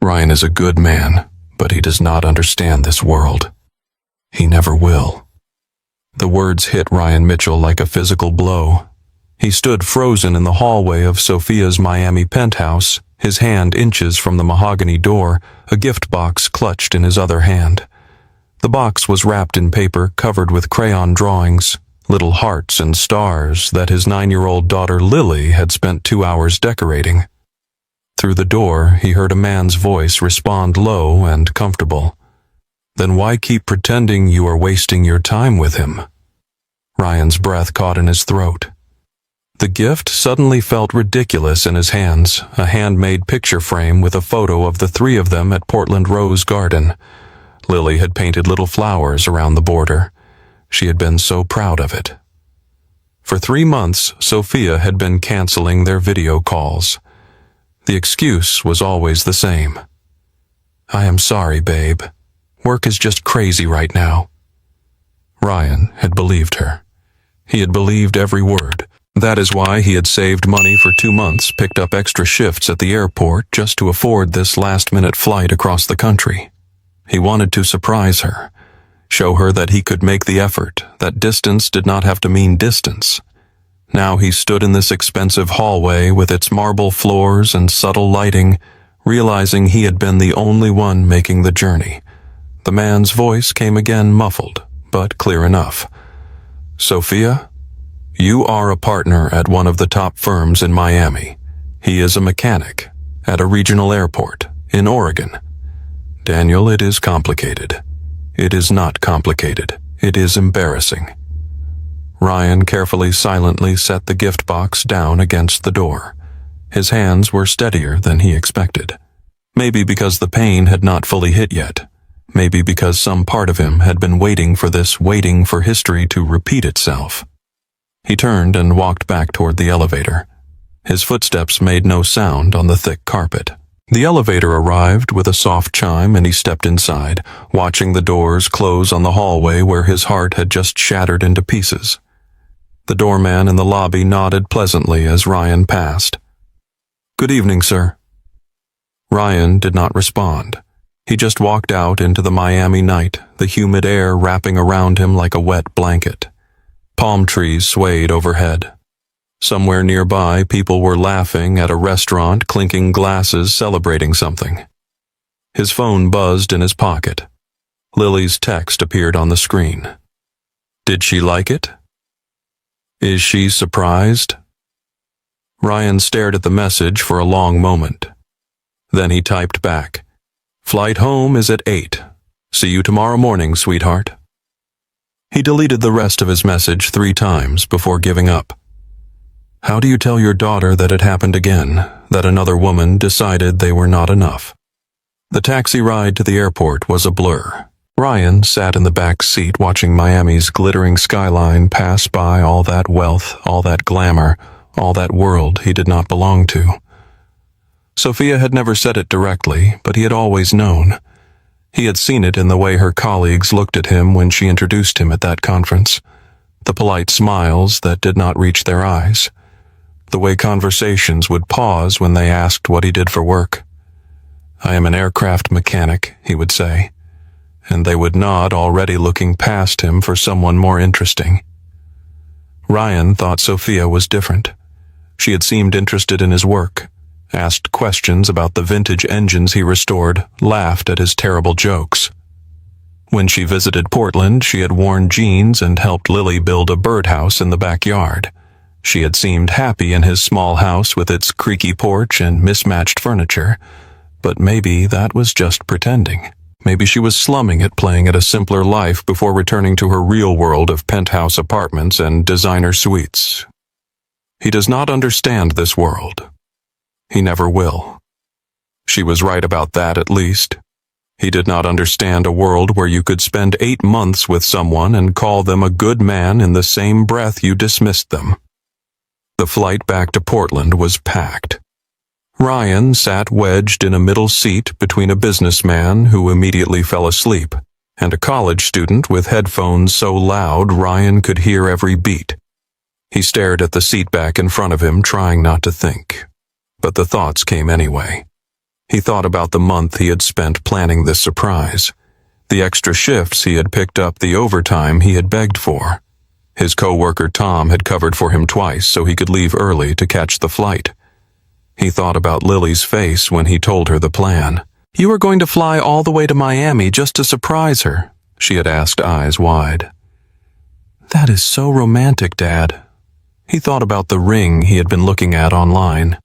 Ryan is a good man, but he does not understand this world. He never will. The words hit Ryan Mitchell like a physical blow. He stood frozen in the hallway of Sophia's Miami penthouse, his hand inches from the mahogany door, a gift box clutched in his other hand. The box was wrapped in paper covered with crayon drawings, little hearts and stars that his 9-year-old daughter Lily had spent 2 hours decorating. Through the door, he heard a man's voice respond low and comfortable. "Then why keep pretending you are wasting your time with him?" Ryan's breath caught in his throat. The gift suddenly felt ridiculous in his hands, a handmade picture frame with a photo of the three of them at Portland Rose Garden. Lily had painted little flowers around the border. She had been so proud of it. For 3 months, Sophia had been canceling their video calls. The excuse was always the same. "I am sorry, babe. Work is just crazy right now." Ryan had believed her. He had believed every word. That is why he had saved money for 2 months, picked up extra shifts at the airport just to afford this last-minute flight across the country. He wanted to surprise her, show her that he could make the effort, that distance did not have to mean distance. Now he stood in this expensive hallway with its marble floors and subtle lighting, realizing he had been the only one making the journey. The man's voice came again muffled, but clear enough. "Sophia, you are a partner at one of the top firms in Miami. He is a mechanic at a regional airport in Oregon. Daniel, it is complicated. It is not complicated. It is embarrassing." Ryan carefully, silently set the gift box down against the door. His hands were steadier than he expected. Maybe because the pain had not fully hit yet. Maybe because some part of him had been waiting for history to repeat itself. He turned and walked back toward the elevator. His footsteps made no sound on the thick carpet. The elevator arrived with a soft chime and he stepped inside, watching the doors close on the hallway where his heart had just shattered into pieces. The doorman in the lobby nodded pleasantly as Ryan passed. "Good evening, sir." Ryan did not respond. He just walked out into the Miami night, the humid air wrapping around him like a wet blanket. Palm trees swayed overhead. Somewhere nearby, people were laughing at a restaurant, clinking glasses, celebrating something. His phone buzzed in his pocket. Lily's text appeared on the screen. Did she like it? Is she surprised? Ryan stared at the message for a long moment. Then he typed back, "Flight home is at 8. See you tomorrow morning, sweetheart." He deleted the rest of his message 3 times before giving up. How do you tell your daughter that it happened again, that another woman decided they were not enough? The taxi ride to the airport was a blur. Ryan sat in the back seat watching Miami's glittering skyline pass by, all that wealth, all that glamour, all that world he did not belong to. Sophia had never said it directly, but he had always known. He had seen it in the way her colleagues looked at him when she introduced him at that conference. The polite smiles that did not reach their eyes. The way conversations would pause when they asked what he did for work. "I am an aircraft mechanic," he would say, and they would nod, already looking past him for someone more interesting. Ryan thought Sophia was different. She had seemed interested in his work, asked questions about the vintage engines he restored, laughed at his terrible jokes. When she visited Portland, she had worn jeans and helped Lily build a birdhouse in the backyard. She had seemed happy in his small house with its creaky porch and mismatched furniture, but maybe that was just pretending. Maybe she was slumming it, playing at a simpler life before returning to her real world of penthouse apartments and designer suites. He does not understand this world. He never will. She was right about that, at least. He did not understand a world where you could spend 8 months with someone and call them a good man in the same breath you dismissed them. The flight back to Portland was packed. Ryan sat wedged in a middle seat between a businessman who immediately fell asleep and a college student with headphones so loud Ryan could hear every beat. He stared at the seat back in front of him, trying not to think. But the thoughts came anyway. He thought about the month he had spent planning this surprise, the extra shifts he had picked up, the overtime he had begged for. His co-worker Tom had covered for him twice so he could leave early to catch the flight. He thought about Lily's face when he told her the plan. "You are going to fly all the way to Miami just to surprise her?" she had asked, eyes wide. "That is so romantic, Dad." He thought about the ring he had been looking at online.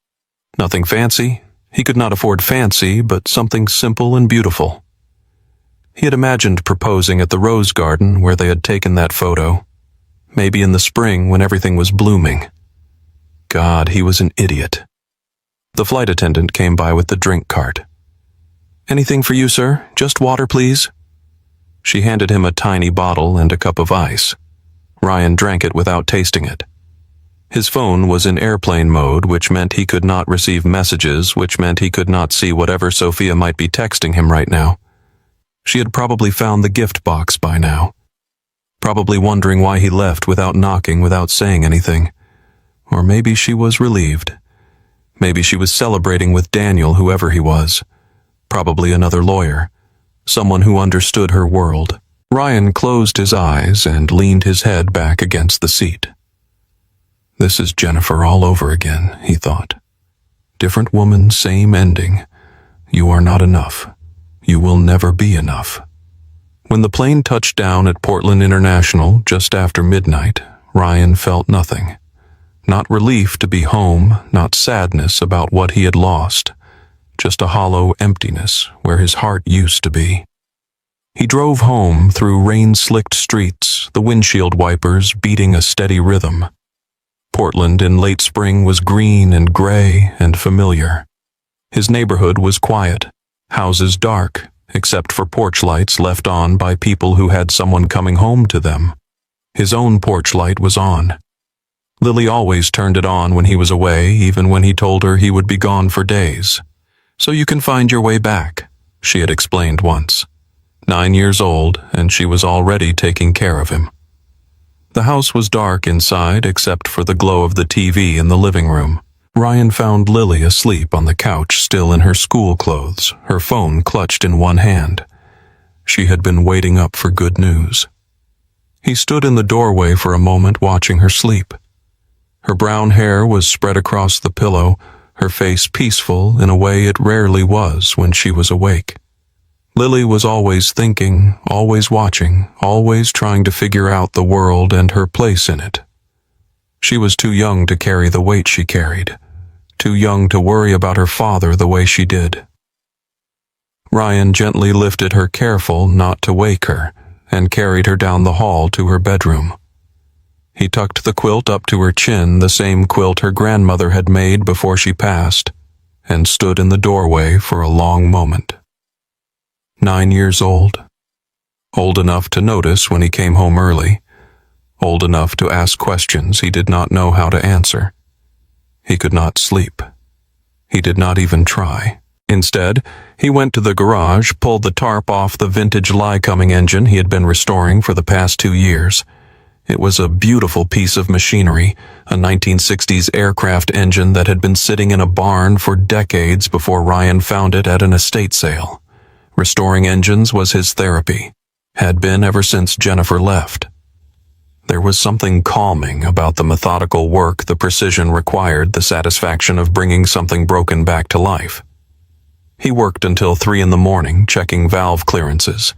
Nothing fancy. He could not afford fancy, but something simple and beautiful. He had imagined proposing at the rose garden where they had taken that photo. Maybe in the spring when everything was blooming. God, he was an idiot. The flight attendant came by with the drink cart. "Anything for you, sir? Just water, please." She handed him a tiny bottle and a cup of ice. Ryan drank it without tasting it. His phone was in airplane mode, which meant he could not receive messages, which meant he could not see whatever Sophia might be texting him right now. She had probably found the gift box by now. Probably wondering why he left without knocking, without saying anything. Or maybe she was relieved. Maybe she was celebrating with Daniel, whoever he was. Probably another lawyer. Someone who understood her world. Ryan closed his eyes and leaned his head back against the seat. This is Jennifer all over again, he thought. Different woman, same ending. You are not enough. You will never be enough. When the plane touched down at Portland International just after midnight, Ryan felt nothing. Not relief to be home, not sadness about what he had lost. Just a hollow emptiness where his heart used to be. He drove home through rain-slicked streets, the windshield wipers beating a steady rhythm. Portland in late spring was green and gray and familiar. His neighborhood was quiet, houses dark, except for porch lights left on by people who had someone coming home to them. His own porch light was on. Lily always turned it on when he was away, even when he told her he would be gone for days. "So you can find your way back," she had explained once. 9 years old, and she was already taking care of him. The house was dark inside except for the glow of the TV in the living room. Ryan found Lily asleep on the couch, still in her school clothes, her phone clutched in one hand. She had been waiting up for good news. He stood in the doorway for a moment watching her sleep. Her brown hair was spread across the pillow, her face peaceful in a way it rarely was when she was awake. Lily was always thinking, always watching, always trying to figure out the world and her place in it. She was too young to carry the weight she carried, too young to worry about her father the way she did. Ryan gently lifted her, careful not to wake her, and carried her down the hall to her bedroom. He tucked the quilt up to her chin, the same quilt her grandmother had made before she passed, and stood in the doorway for a long moment. 9 years old. Old enough to notice when he came home early. Old enough to ask questions he did not know how to answer. He could not sleep. He did not even try. Instead, he went to the garage, pulled the tarp off the vintage Lycoming engine he had been restoring for the past 2 years. It was a beautiful piece of machinery, a 1960s aircraft engine that had been sitting in a barn for decades before Ryan found it at an estate sale. Restoring engines was his therapy, had been ever since Jennifer left. There was something calming about the methodical work, the precision required, the satisfaction of bringing something broken back to life. He worked until 3 a.m, checking valve clearances,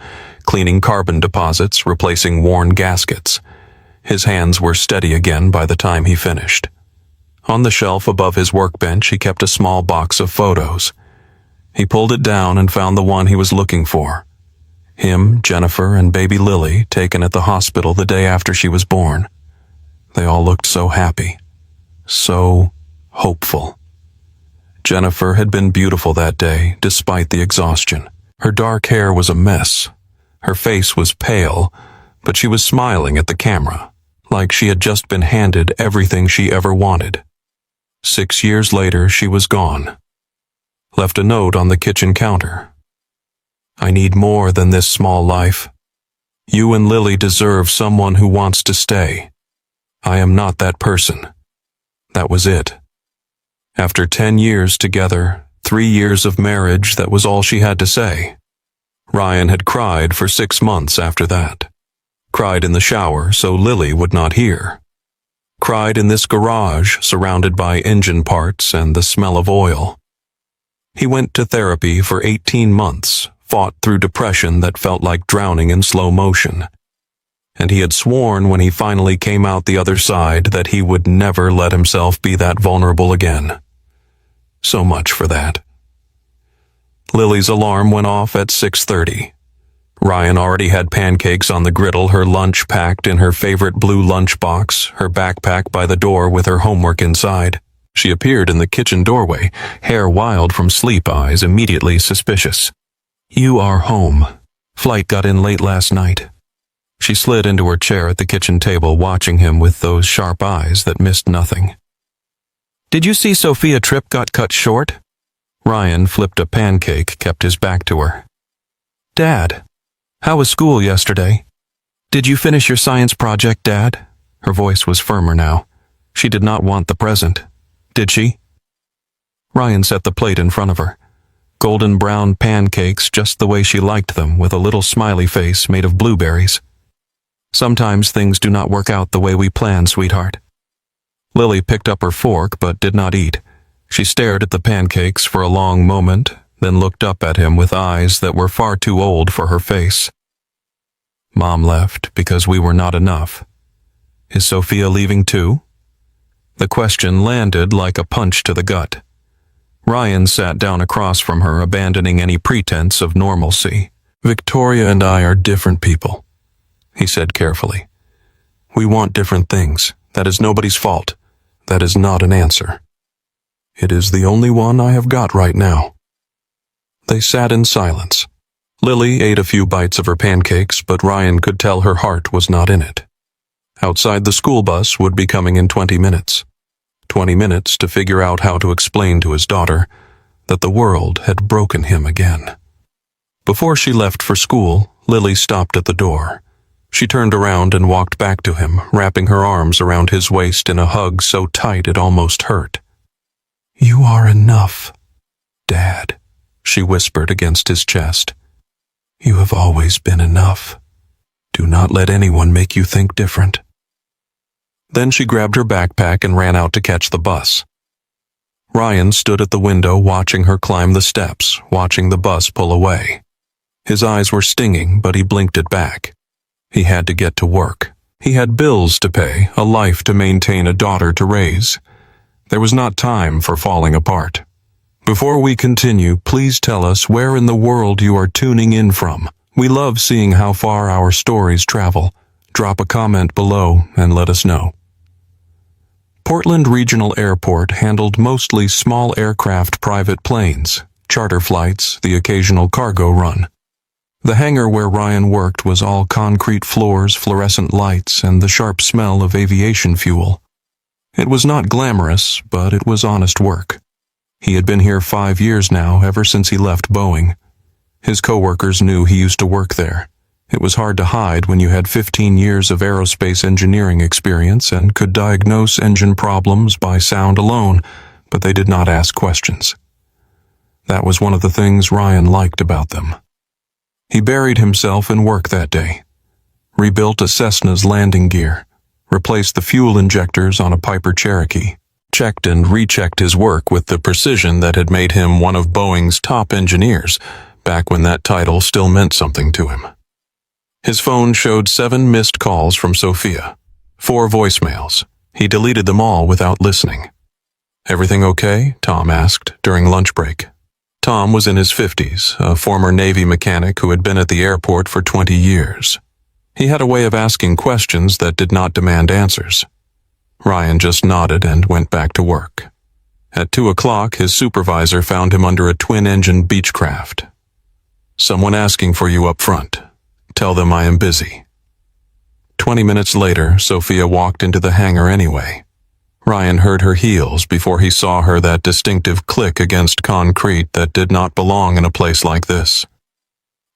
cleaning carbon deposits, replacing worn gaskets. His hands were steady again by the time he finished. On the shelf above his workbench, he kept a small box of photos. He pulled it down and found the one he was looking for. Him, Jennifer, and baby Lily, taken at the hospital the day after she was born. They all looked so happy, so hopeful. Jennifer had been beautiful that day, despite the exhaustion. Her dark hair was a mess. Her face was pale, but she was smiling at the camera, like she had just been handed everything she ever wanted. 6 years later, she was gone. Left a note on the kitchen counter. "I need more than this small life. You and Lily deserve someone who wants to stay. I am not that person." That was it. After 10 years together, 3 years of marriage, that was all she had to say. Ryan had cried for 6 months after that. Cried in the shower so Lily would not hear. Cried in this garage surrounded by engine parts and the smell of oil. He went to therapy for 18 months, fought through depression that felt like drowning in slow motion. And he had sworn when he finally came out the other side that he would never let himself be that vulnerable again. So much for that. Lily's alarm went off at 6:30. Ryan already had pancakes on the griddle, her lunch packed in her favorite blue lunchbox, her backpack by the door with her homework inside. She appeared in the kitchen doorway, hair wild from sleep, eyes immediately suspicious. "You are home. Flight got in late last night." She slid into her chair at the kitchen table, watching him with those sharp eyes that missed nothing. "Did you see Sophia trip got cut short?" Ryan flipped a pancake, kept his back to her. "Dad, how was school yesterday? Did you finish your science project, Dad?" Her voice was firmer now. She did not want the present. Did she? Ryan set the plate in front of her. Golden brown pancakes just the way she liked them, with a little smiley face made of blueberries. "Sometimes things do not work out the way we plan, sweetheart." Lily picked up her fork but did not eat. She stared at the pancakes for a long moment, then looked up at him with eyes that were far too old for her face. "Mom left because we were not enough. Is Sophia leaving too?" The question landed like a punch to the gut. Ryan sat down across from her, abandoning any pretense of normalcy. "Victoria and I are different people," he said carefully. "We want different things. That is nobody's fault. That is not an answer. It is the only one I have got right now." They sat in silence. Lily ate a few bites of her pancakes, but Ryan could tell her heart was not in it. Outside, the school bus would be coming in 20 minutes. 20 minutes to figure out how to explain to his daughter that the world had broken him again. Before she left for school, Lily stopped at the door. She turned around and walked back to him, wrapping her arms around his waist in a hug so tight it almost hurt. "You are enough, Dad," she whispered against his chest. "You have always been enough. Do not let anyone make you think different." Then she grabbed her backpack and ran out to catch the bus. Ryan stood at the window watching her climb the steps, watching the bus pull away. His eyes were stinging, but he blinked it back. He had to get to work. He had bills to pay, a life to maintain, a daughter to raise. There was not time for falling apart. Before we continue, please tell us where in the world you are tuning in from. We love seeing how far our stories travel. Drop a comment below and let us know. Portland Regional Airport handled mostly small aircraft, private planes, charter flights, the occasional cargo run. The hangar where Ryan worked was all concrete floors, fluorescent lights, and the sharp smell of aviation fuel. It was not glamorous, but it was honest work. He had been here 5 years now, ever since he left Boeing. His coworkers knew he used to work there. It was hard to hide when you had 15 years of aerospace engineering experience and could diagnose engine problems by sound alone, but they did not ask questions. That was one of the things Ryan liked about them. He buried himself in work that day, rebuilt a Cessna's landing gear, replaced the fuel injectors on a Piper Cherokee, checked and rechecked his work with the precision that had made him one of Boeing's top engineers, back when that title still meant something to him. His phone showed 7 missed calls from Sophia, 4 voicemails. He deleted them all without listening. "Everything okay?" Tom asked during lunch break. Tom was in his 50s, a former Navy mechanic who had been at the airport for 20 years. He had a way of asking questions that did not demand answers. Ryan just nodded and went back to work. At 2 o'clock, his supervisor found him under a twin-engine Beechcraft. "Someone asking for you up front. Tell them I am busy." 20 minutes later, Sophia walked into the hangar anyway. Ryan heard her heels before he saw her, that distinctive click against concrete that did not belong in a place like this.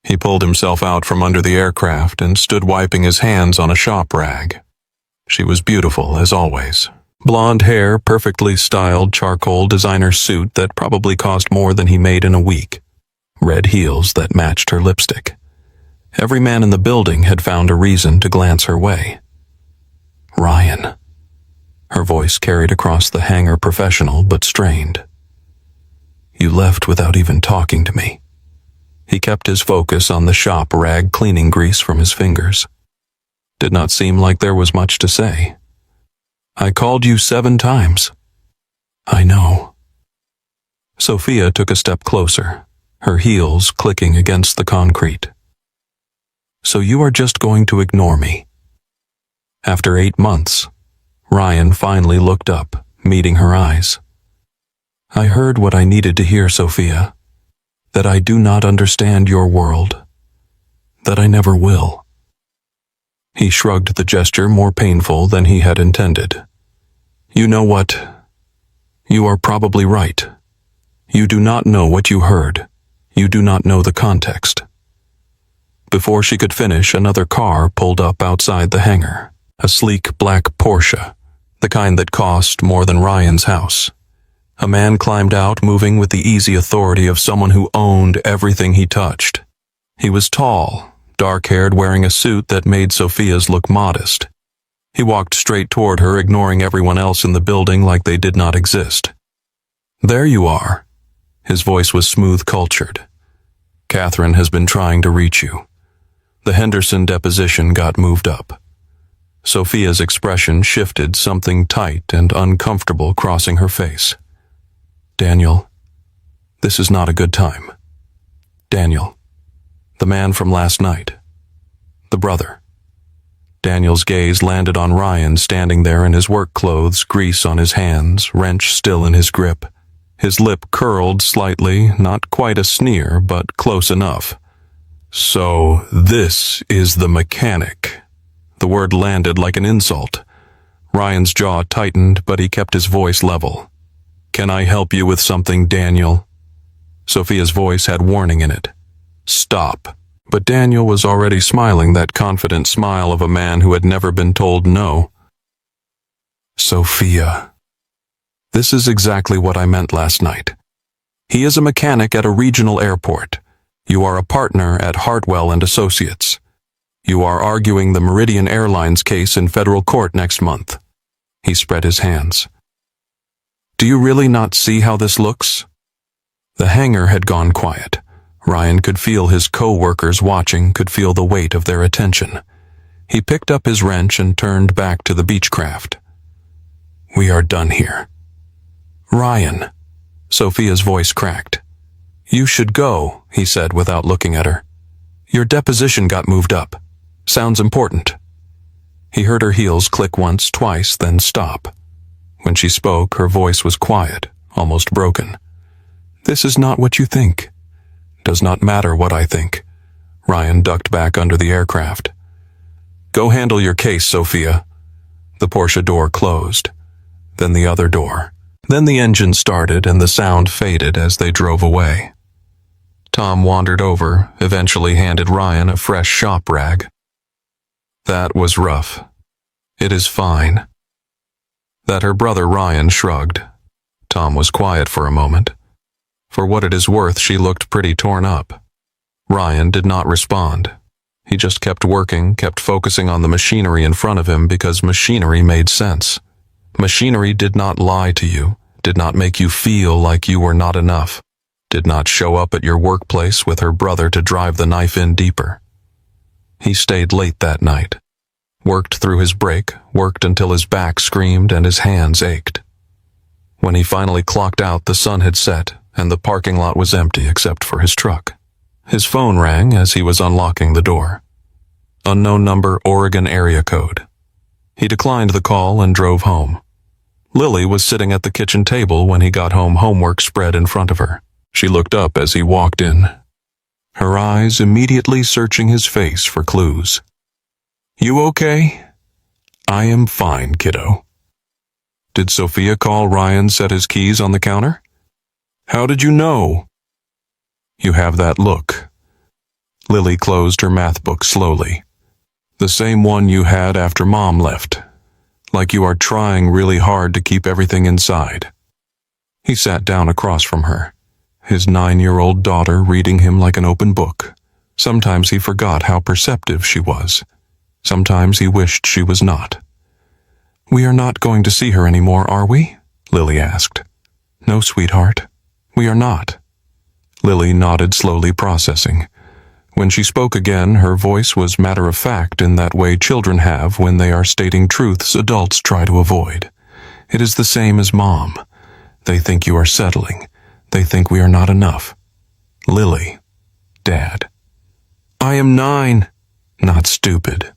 He pulled himself out from under the aircraft and stood wiping his hands on a shop rag. She was beautiful, as always, Blonde hair, perfectly styled charcoal designer suit that probably cost more than he made in a week. Red heels that matched her lipstick. Every man in the building had found a reason to glance her way. Ryan. Her voice carried across the hangar, professional but strained. You left without even talking to me. He kept his focus on the shop rag cleaning grease from his fingers. Did not seem like there was much to say. I called you 7 times. I know. Sophia took a step closer, her heels clicking against the concrete. So you are just going to ignore me? After 8 months, Ryan finally looked up, meeting her eyes. I heard what I needed to hear, Sophia. That I do not understand your world. That I never will. He shrugged, the gesture more painful than he had intended. You know what? You are probably right. You do not know what you heard. You do not know the context. Before she could finish, another car pulled up outside the hangar. A sleek black Porsche, the kind that cost more than Ryan's house. A man climbed out, moving with the easy authority of someone who owned everything he touched. He was tall, dark-haired, wearing a suit that made Sophia's look modest. He walked straight toward her, ignoring everyone else in the building like they did not exist. There you are. His voice was smooth, cultured. Catherine has been trying to reach you. The Henderson deposition got moved up. Sophia's expression shifted, something tight and uncomfortable crossing her face. Daniel, this is not a good time. Daniel, the man from last night. The brother. Daniel's gaze landed on Ryan, standing there in his work clothes, grease on his hands, wrench still in his grip. His lip curled slightly, not quite a sneer, but close enough. So, this is the mechanic. The word landed like an insult. Ryan's jaw tightened, but he kept his voice level. Can I help you with something, Daniel? Sophia's voice had warning in it. Stop. But Daniel was already smiling, that confident smile of a man who had never been told no. Sophia. This is exactly what I meant last night. He is a mechanic at a regional airport. You are a partner at Hartwell and Associates. You are arguing the Meridian Airlines case in federal court next month. He spread his hands. Do you really not see how this looks? The hangar had gone quiet. Ryan could feel his co-workers watching, could feel the weight of their attention. He picked up his wrench and turned back to the Beechcraft. We are done here. Ryan. Sophia's voice cracked. You should go, he said without looking at her. Your deposition got moved up. Sounds important. He heard her heels click once, twice, then stop. When she spoke, her voice was quiet, almost broken. This is not what you think. Does not matter what I think. Ryan ducked back under the aircraft. Go handle your case, Sophia. The Porsche door closed. Then the other door. Then the engine started and the sound faded as they drove away. Tom wandered over, eventually handed Ryan a fresh shop rag. That was rough. It is fine. That her brother Ryan shrugged. Tom was quiet for a moment. For what it is worth, she looked pretty torn up. Ryan did not respond. He just kept working, kept focusing on the machinery in front of him because machinery made sense. Machinery did not lie to you, did not make you feel like you were not enough, did not show up at your workplace with her brother to drive the knife in deeper. He stayed late that night. Worked through his break, worked until his back screamed and his hands ached. When he finally clocked out, the sun had set, and the parking lot was empty except for his truck. His phone rang as he was unlocking the door. Unknown number, Oregon area code. He declined the call and drove home. Lily was sitting at the kitchen table when he got home, homework spread in front of her. She looked up as he walked in, her eyes immediately searching his face for clues. You okay? I am fine, kiddo. Did Sophia call Ryan set his keys on the counter? How did you know? You have that look. Lily closed her math book slowly. The same one you had after Mom left. like you are trying really hard to keep everything inside. He sat down across from her, his 9-year-old daughter reading him like an open book. Sometimes he forgot how perceptive she was. Sometimes he wished she was not. "We are not going to see her anymore, are we?" Lily asked. "No, sweetheart, we are not." Lily nodded, slowly processing. When she spoke again, her voice was matter-of-fact in that way children have when they are stating truths adults try to avoid. "It is the same as Mom. They think you are settling. They think we are not enough." "Lily." "Dad." "I am 9. Not stupid."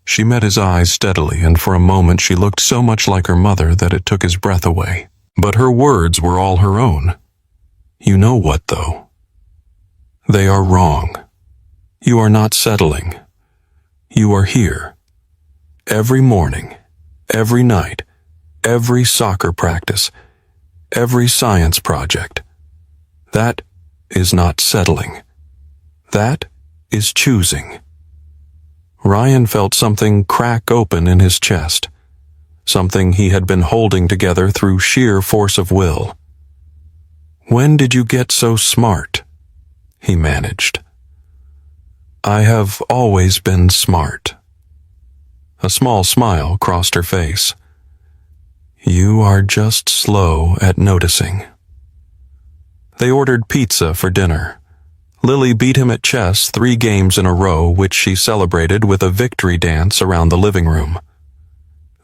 She met his eyes steadily, and for a moment she looked so much like her mother that it took his breath away. But her words were all her own. "You know what, though? They are wrong. You are not settling. You are here. Every morning, every night, every soccer practice, every science project. That is not settling. That is choosing." Ryan felt something crack open in his chest, something he had been holding together through sheer force of will. "When did you get so smart?" he managed. "I have always been smart." A small smile crossed her face. "You are just slow at noticing." They ordered pizza for dinner. Lily beat him at chess 3 games in a row, which she celebrated with a victory dance around the living room.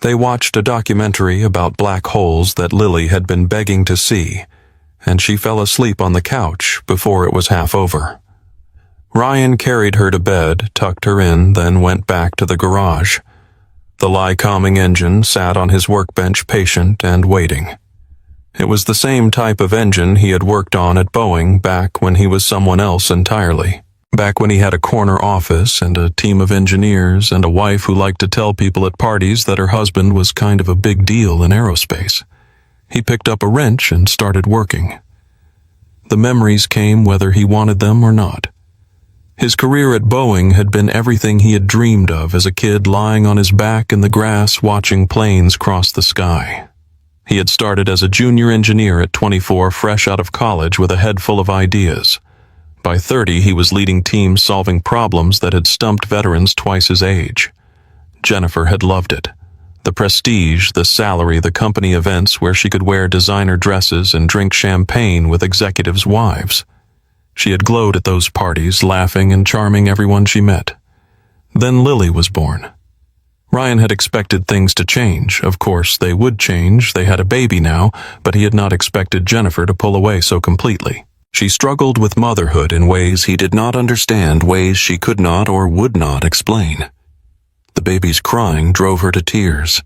They watched a documentary about black holes that Lily had been begging to see, and she fell asleep on the couch before it was half over. Ryan carried her to bed, tucked her in, then went back to the garage. The Lycoming engine sat on his workbench, patient and waiting. It was the same type of engine he had worked on at Boeing back when he was someone else entirely. Back when he had a corner office and a team of engineers and a wife who liked to tell people at parties that her husband was kind of a big deal in aerospace. He picked up a wrench and started working. The memories came whether he wanted them or not. His career at Boeing had been everything he had dreamed of as a kid, lying on his back in the grass watching planes cross the sky. He had started as a junior engineer at 24, fresh out of college with a head full of ideas. By 30, he was leading teams solving problems that had stumped veterans twice his age. Jennifer had loved it. The prestige, the salary, the company events where she could wear designer dresses and drink champagne with executives' wives. She had glowed at those parties, laughing and charming everyone she met. Then Lily was born. Ryan had expected things to change. Of course, they would change. They had a baby now, but he had not expected Jennifer to pull away so completely. She struggled with motherhood in ways he did not understand, ways she could not or would not explain. The baby's crying drove her to tears.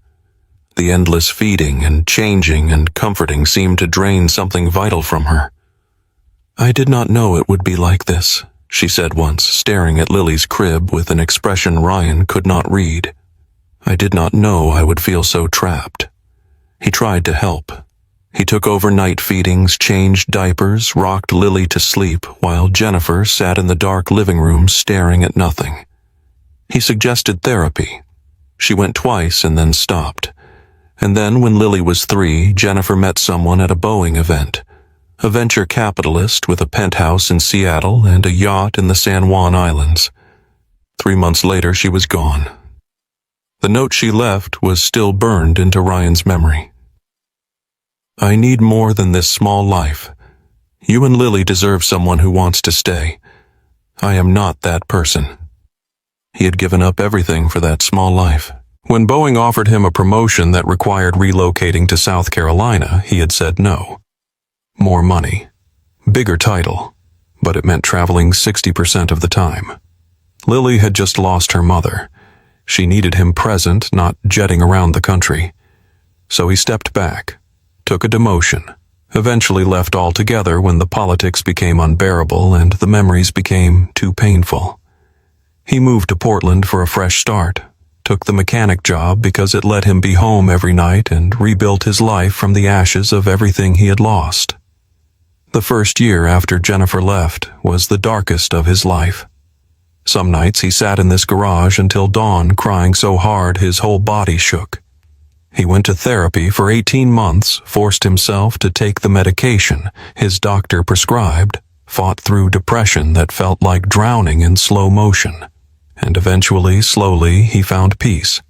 The endless feeding and changing and comforting seemed to drain something vital from her. "I did not know it would be like this," she said once, staring at Lily's crib with an expression Ryan could not read. "I did not know I would feel so trapped." He tried to help. He took over night feedings, changed diapers, rocked Lily to sleep, while Jennifer sat in the dark living room staring at nothing. He suggested therapy. She went twice and then stopped. And then, when Lily was 3, Jennifer met someone at a Boeing event. A venture capitalist with a penthouse in Seattle and a yacht in the San Juan Islands. 3 months later, she was gone. The note she left was still burned into Ryan's memory. "I need more than this small life. You and Lily deserve someone who wants to stay. I am not that person." He had given up everything for that small life. When Boeing offered him a promotion that required relocating to South Carolina, he had said no. More money, bigger title, but it meant traveling 60% of the time. Lily had just lost her mother. She needed him present, not jetting around the country. So he stepped back, took a demotion, eventually left altogether when the politics became unbearable and the memories became too painful. He moved to Portland for a fresh start, took the mechanic job because it let him be home every night and rebuilt his life from the ashes of everything he had lost. The first year after Jennifer left was the darkest of his life. Some nights he sat in this garage until dawn, crying so hard his whole body shook. He went to therapy for 18 months, forced himself to take the medication his doctor prescribed, fought through depression that felt like drowning in slow motion, and eventually, slowly, he found peace.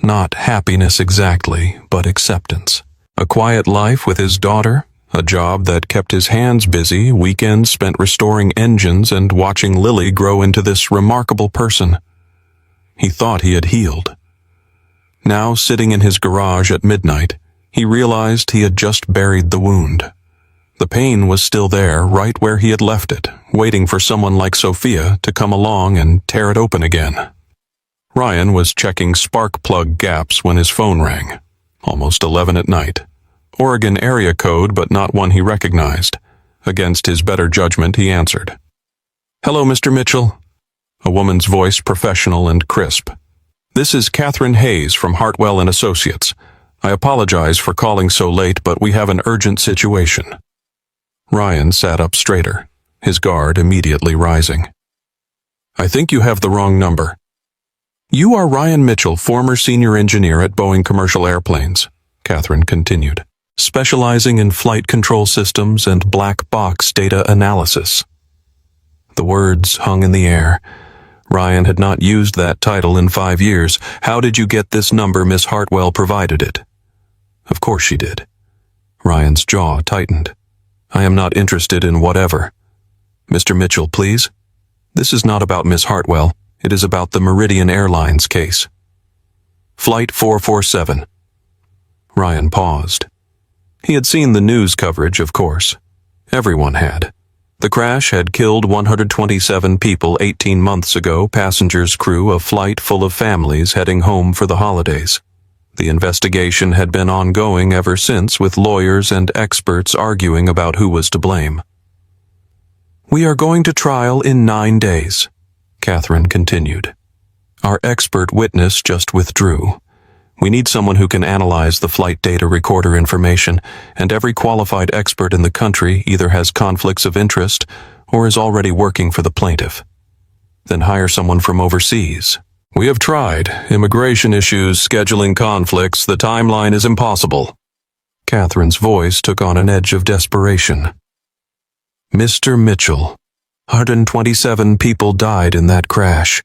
Not happiness exactly, but acceptance. A quiet life with his daughter, a job that kept his hands busy, weekends spent restoring engines and watching Lily grow into this remarkable person. He thought he had healed. Now, sitting in his garage at midnight, he realized he had just buried the wound. The pain was still there, right where he had left it, waiting for someone like Sophia to come along and tear it open again. Ryan was checking spark plug gaps when his phone rang. Almost 11 at night. Oregon area code, but not one he recognized. Against his better judgment, he answered. "Hello, Mr. Mitchell." A woman's voice, professional and crisp. "This is Catherine Hayes from Hartwell and Associates. I apologize for calling so late, but we have an urgent situation." Ryan sat up straighter, his guard immediately rising. "I think you have the wrong number. You are Ryan Mitchell, former senior engineer at Boeing Commercial Airplanes," Catherine continued, "specializing in flight control systems and black box data analysis." The words hung in the air. Ryan had not used that title in 5 years. "How did you get this number? Miss Hartwell provided it." "Of course she did." Ryan's jaw tightened. "I am not interested in whatever." "Mr. Mitchell, please. This is not about Miss Hartwell. It is about the Meridian Airlines case." "Flight 447. Ryan paused. He had seen the news coverage, of course. Everyone had. The crash had killed 127 people 18 months ago, passengers crew a flight full of families heading home for the holidays. The investigation had been ongoing ever since, with lawyers and experts arguing about who was to blame. "We are going to trial in 9 days, Catherine continued. "Our expert witness just withdrew. We need someone who can analyze the flight data recorder information, and every qualified expert in the country either has conflicts of interest or is already working for the plaintiff. Then hire someone from overseas. We have tried. Immigration issues, scheduling conflicts, the timeline is impossible." Catherine's voice took on an edge of desperation. "Mr. Mitchell, 127 people died in that crash.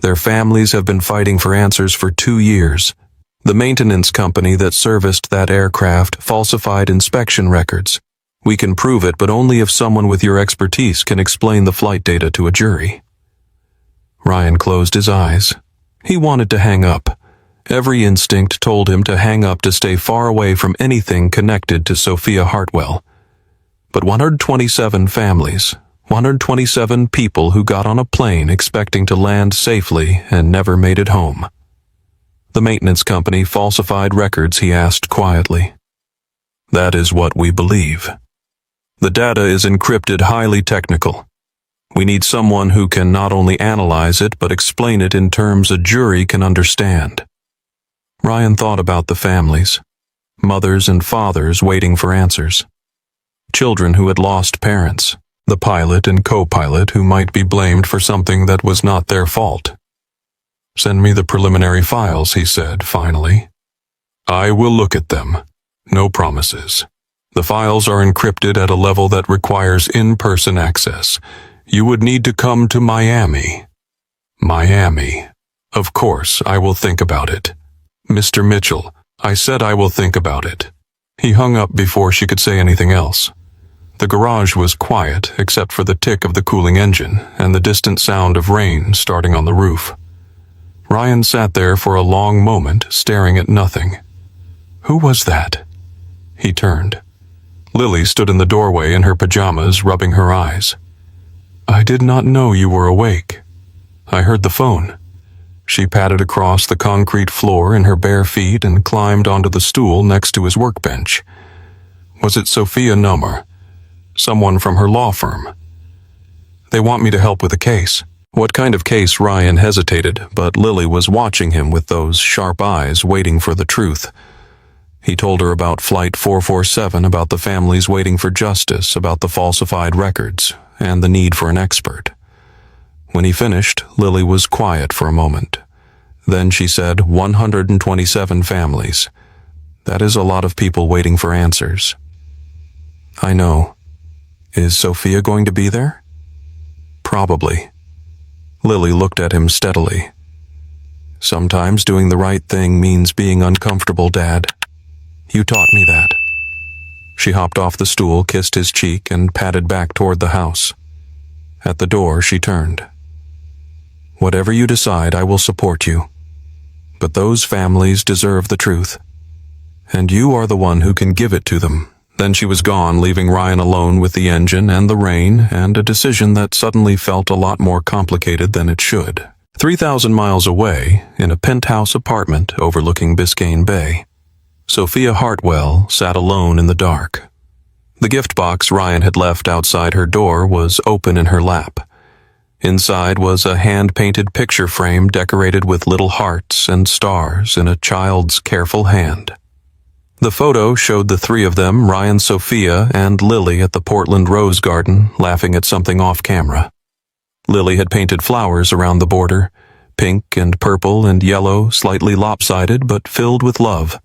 Their families have been fighting for answers for 2 years. The maintenance company that serviced that aircraft falsified inspection records. We can prove it, but only if someone with your expertise can explain the flight data to a jury." Ryan closed his eyes. He wanted to hang up. Every instinct told him to hang up, to stay far away from anything connected to Sophia Hartwell. But 127 families, 127 people who got on a plane expecting to land safely and never made it home. The maintenance company falsified records, he asked quietly. "That is what we believe. The data is encrypted, highly technical. We need someone who can not only analyze it but explain it in terms a jury can understand." Ryan thought about the families, mothers and fathers waiting for answers. Children who had lost parents, the pilot and co-pilot who might be blamed for something that was not their fault. "Send me the preliminary files," he said, finally. "I will look at them. No promises. The files are encrypted at a level that requires in-person access. You would need to come to Miami." "Miami. Of course, I will think about it." "Mr. Mitchell, I said I will think about it." He hung up before she could say anything else. The garage was quiet, except for the tick of the cooling engine and the distant sound of rain starting on the roof. Ryan sat there for a long moment, staring at nothing. Who was that? He turned. Lily stood in the doorway in her pajamas, rubbing her eyes. "I did not know you were awake. I heard the phone." She padded across the concrete floor in her bare feet and climbed onto the stool next to his workbench. Was it Sophia Nummer? Someone from her law firm? "They want me to help with a case." What kind of case? Ryan hesitated, but Lily was watching him with those sharp eyes, waiting for the truth. He told her about Flight 447, about the families waiting for justice, about the falsified records, and the need for an expert. When he finished, Lily was quiet for a moment. Then she said, 127 families. That is a lot of people waiting for answers. I know. Is Sophia going to be there? Probably. Lily looked at him steadily. Sometimes doing the right thing means being uncomfortable, Dad. You taught me that. She hopped off the stool, kissed his cheek, and padded back toward the house. At the door, she turned. Whatever you decide, I will support you. But those families deserve the truth. And you are the one who can give it to them. Then she was gone, leaving Ryan alone with the engine and the rain, and a decision that suddenly felt a lot more complicated than it should. 3,000 miles away, in a penthouse apartment overlooking Biscayne Bay, Sophia Hartwell sat alone in the dark. The gift box Ryan had left outside her door was open in her lap. Inside was a hand-painted picture frame decorated with little hearts and stars in a child's careful hand. The photo showed the three of them, Ryan, Sophia, and Lily, at the Portland Rose Garden, laughing at something off camera. Lily had painted flowers around the border, pink and purple and yellow, slightly lopsided but filled with love.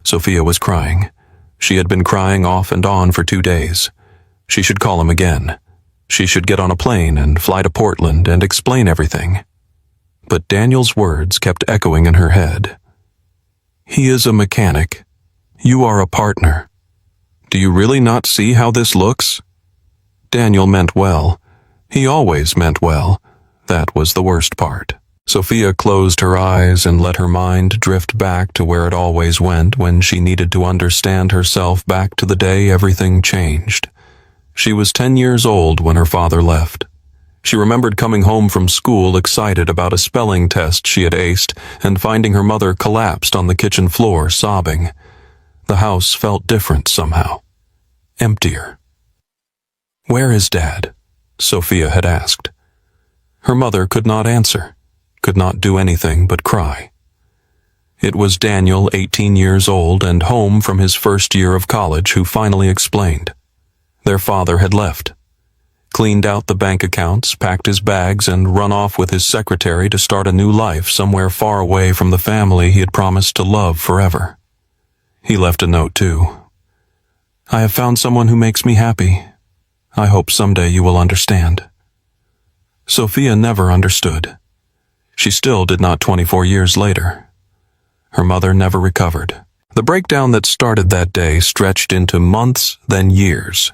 Sophia was crying. She had been crying off and on for 2 days. She should call him again. She should get on a plane and fly to Portland and explain everything. But Daniel's words kept echoing in her head. He is a mechanic. You are a partner. Do you really not see how this looks? Daniel meant well. He always meant well. That was the worst part. Sophia closed her eyes and let her mind drift back to where it always went when she needed to understand herself, back to the day everything changed. She was 10 years old when her father left. She remembered coming home from school excited about a spelling test she had aced and finding her mother collapsed on the kitchen floor, sobbing. The house felt different somehow. Emptier. Where is Dad? Sophia had asked. Her mother could not answer, could not do anything but cry. It was Daniel, 18 years old and home from his first year of college, who finally explained. Their father had left, cleaned out the bank accounts, packed his bags, and run off with his secretary to start a new life somewhere far away from the family he had promised to love forever. He left a note, too. I have found someone who makes me happy. I hope someday you will understand. Sophia never understood. She still did not 24 years later. Her mother never recovered. The breakdown that started that day stretched into months, then years.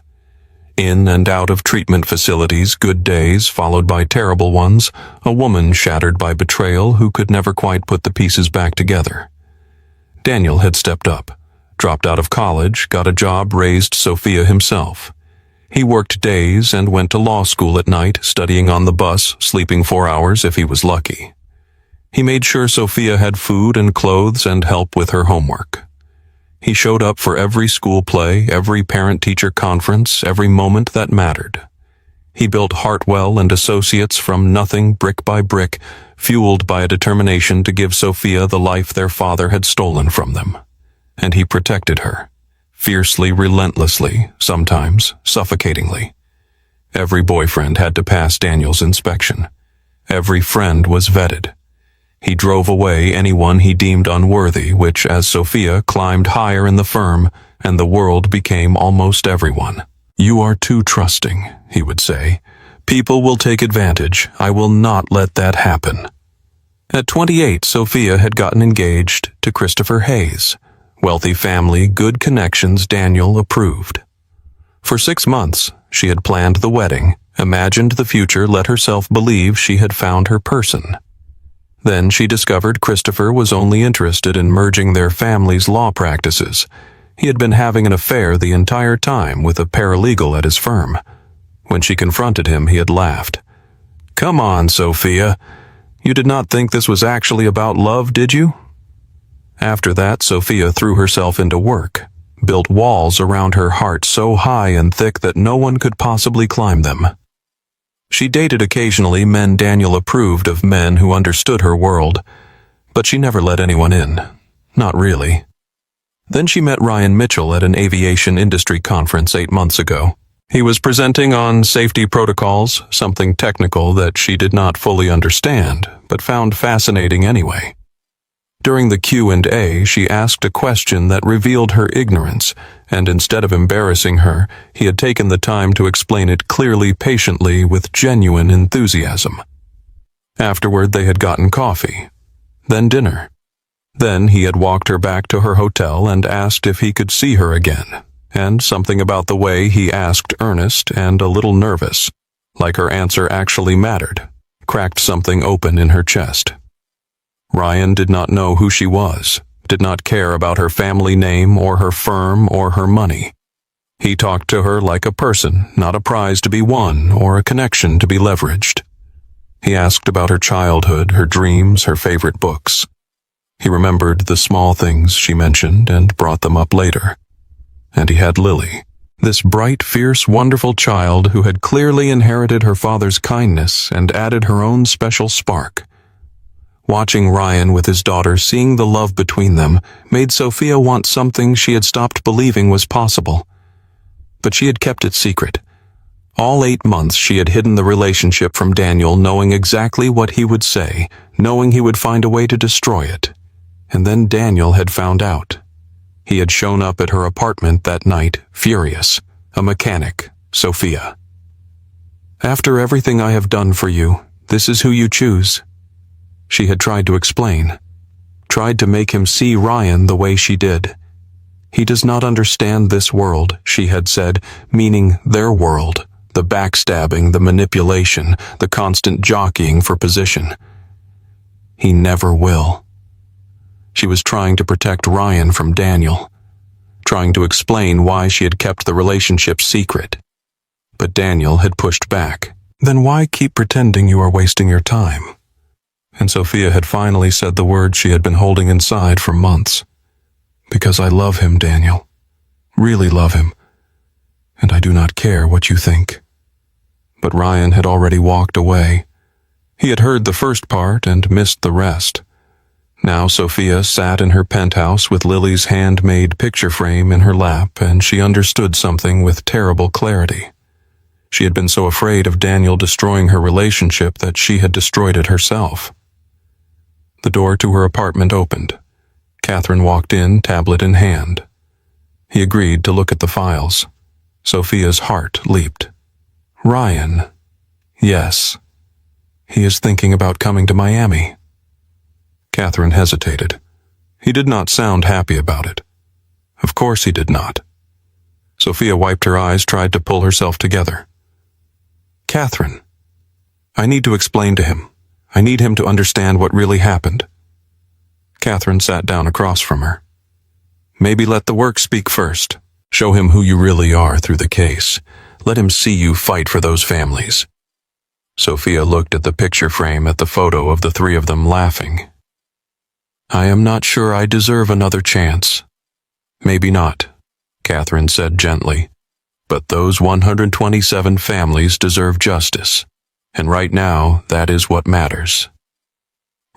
In and out of treatment facilities, good days followed by terrible ones, a woman shattered by betrayal who could never quite put the pieces back together. Daniel had stepped up, dropped out of college, got a job, raised Sophia himself. He worked days and went to law school at night, studying on the bus, sleeping 4 hours if he was lucky. He made sure Sophia had food and clothes and help with her homework. He showed up for every school play, every parent-teacher conference, every moment that mattered. He built Hartwell and Associates from nothing, brick by brick, fueled by a determination to give Sophia the life their father had stolen from them. And he protected her, fiercely, relentlessly, sometimes suffocatingly. Every boyfriend had to pass Daniel's inspection. Every friend was vetted. He drove away anyone he deemed unworthy, which, as Sophia climbed higher in the firm, and the world became almost everyone. You are too trusting, he would say. People will take advantage. I will not let that happen. At 28, Sophia had gotten engaged to Christopher Hayes. Wealthy family, good connections, Daniel approved. For 6 months, she had planned the wedding, imagined the future, let herself believe she had found her person. Then she discovered Christopher was only interested in merging their family's law practices. He had been having an affair the entire time with a paralegal at his firm. When she confronted him, he had laughed. Come on, Sophia. You did not think this was actually about love, did you? After that, Sophia threw herself into work, built walls around her heart so high and thick that no one could possibly climb them. She dated occasionally men Daniel approved of, men who understood her world, but she never let anyone in. Not really. Then she met Ryan Mitchell at an aviation industry conference 8 months ago. He was presenting on safety protocols, something technical that she did not fully understand, but found fascinating anyway. During the Q&A, she asked a question that revealed her ignorance, and instead of embarrassing her, he had taken the time to explain it clearly, patiently, with genuine enthusiasm. Afterward, they had gotten coffee, then dinner. Then he had walked her back to her hotel and asked if he could see her again, and something about the way he asked, earnest and a little nervous, like her answer actually mattered, cracked something open in her chest. Ryan did not know who she was, did not care about her family name or her firm or her money. He talked to her like a person, not a prize to be won or a connection to be leveraged. He asked about her childhood, her dreams, her favorite books. He remembered the small things she mentioned and brought them up later. And he had Lily, this bright, fierce, wonderful child who had clearly inherited her father's kindness and added her own special spark. Watching Ryan with his daughter, seeing the love between them, made Sophia want something she had stopped believing was possible. But she had kept it secret. All 8 months she had hidden the relationship from Daniel, knowing exactly what he would say, knowing he would find a way to destroy it. And then Daniel had found out. He had shown up at her apartment that night, furious, a mechanic, Sophia. "After everything I have done for you, this is who you choose." She had tried to explain, tried to make him see Ryan the way she did. "He does not understand this world," she had said, meaning their world, the backstabbing, the manipulation, the constant jockeying for position. "He never will." She was trying to protect Ryan from Daniel, trying to explain why she had kept the relationship secret. But Daniel had pushed back. "Then why keep pretending you are wasting your time?" And Sophia had finally said the words she had been holding inside for months. "Because I love him, Daniel. Really love him. And I do not care what you think." But Ryan had already walked away. He had heard the first part and missed the rest. Now Sophia sat in her penthouse with Lily's handmade picture frame in her lap, and she understood something with terrible clarity. She had been so afraid of Daniel destroying her relationship that she had destroyed it herself. The door to her apartment opened. Catherine walked in, tablet in hand. He agreed to look at the files. Sophia's heart leaped. Ryan. Yes. He is thinking about coming to Miami. Catherine hesitated. He did not sound happy about it. Of course he did not. Sophia wiped her eyes, tried to pull herself together. Catherine, I need to explain to him. I need him to understand what really happened. Catherine sat down across from her. Maybe let the work speak first. Show him who you really are through the case. Let him see you fight for those families. Sophia looked at the picture frame, at the photo of the three of them laughing. I am not sure I deserve another chance. Maybe not, Catherine said gently. But those 127 families deserve justice. And right now, that is what matters.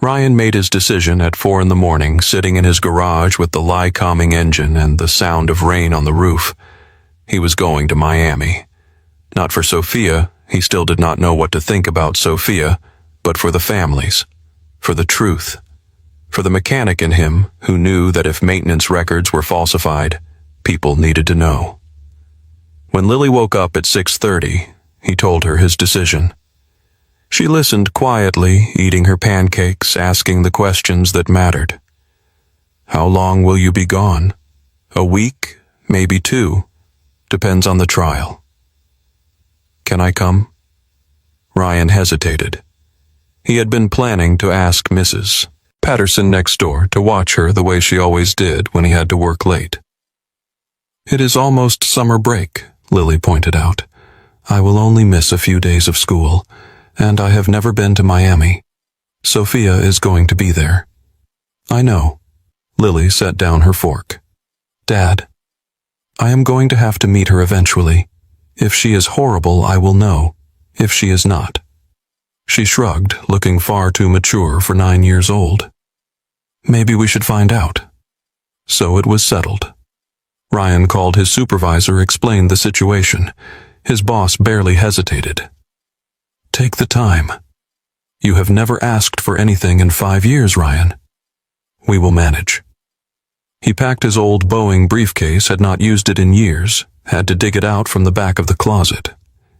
Ryan made his decision at 4 a.m, sitting in his garage with the lie-calming engine and the sound of rain on the roof. He was going to Miami. Not for Sophia, he still did not know what to think about Sophia, but for the families, for the truth, for the mechanic in him who knew that if maintenance records were falsified, people needed to know. When Lily woke up at 6:30, he told her his decision. She listened quietly, eating her pancakes, asking the questions that mattered. How long will you be gone? A week, maybe 2. Depends on the trial. Can I come? Ryan hesitated. He had been planning to ask Mrs. Patterson next door to watch her the way she always did when he had to work late. It is almost summer break, Lily pointed out. I will only miss a few days of school, and I have never been to Miami. Sophia is going to be there. I know. Lily set down her fork. Dad, I am going to have to meet her eventually. If she is horrible, I will know. If she is not. She shrugged, looking far too mature for 9 years old. Maybe we should find out. So it was settled. Ryan called his supervisor, explained the situation. His boss barely hesitated. Take the time. You have never asked for anything in 5 years, Ryan. We will manage. He packed his old Boeing briefcase, had not used it in years, had to dig it out from the back of the closet.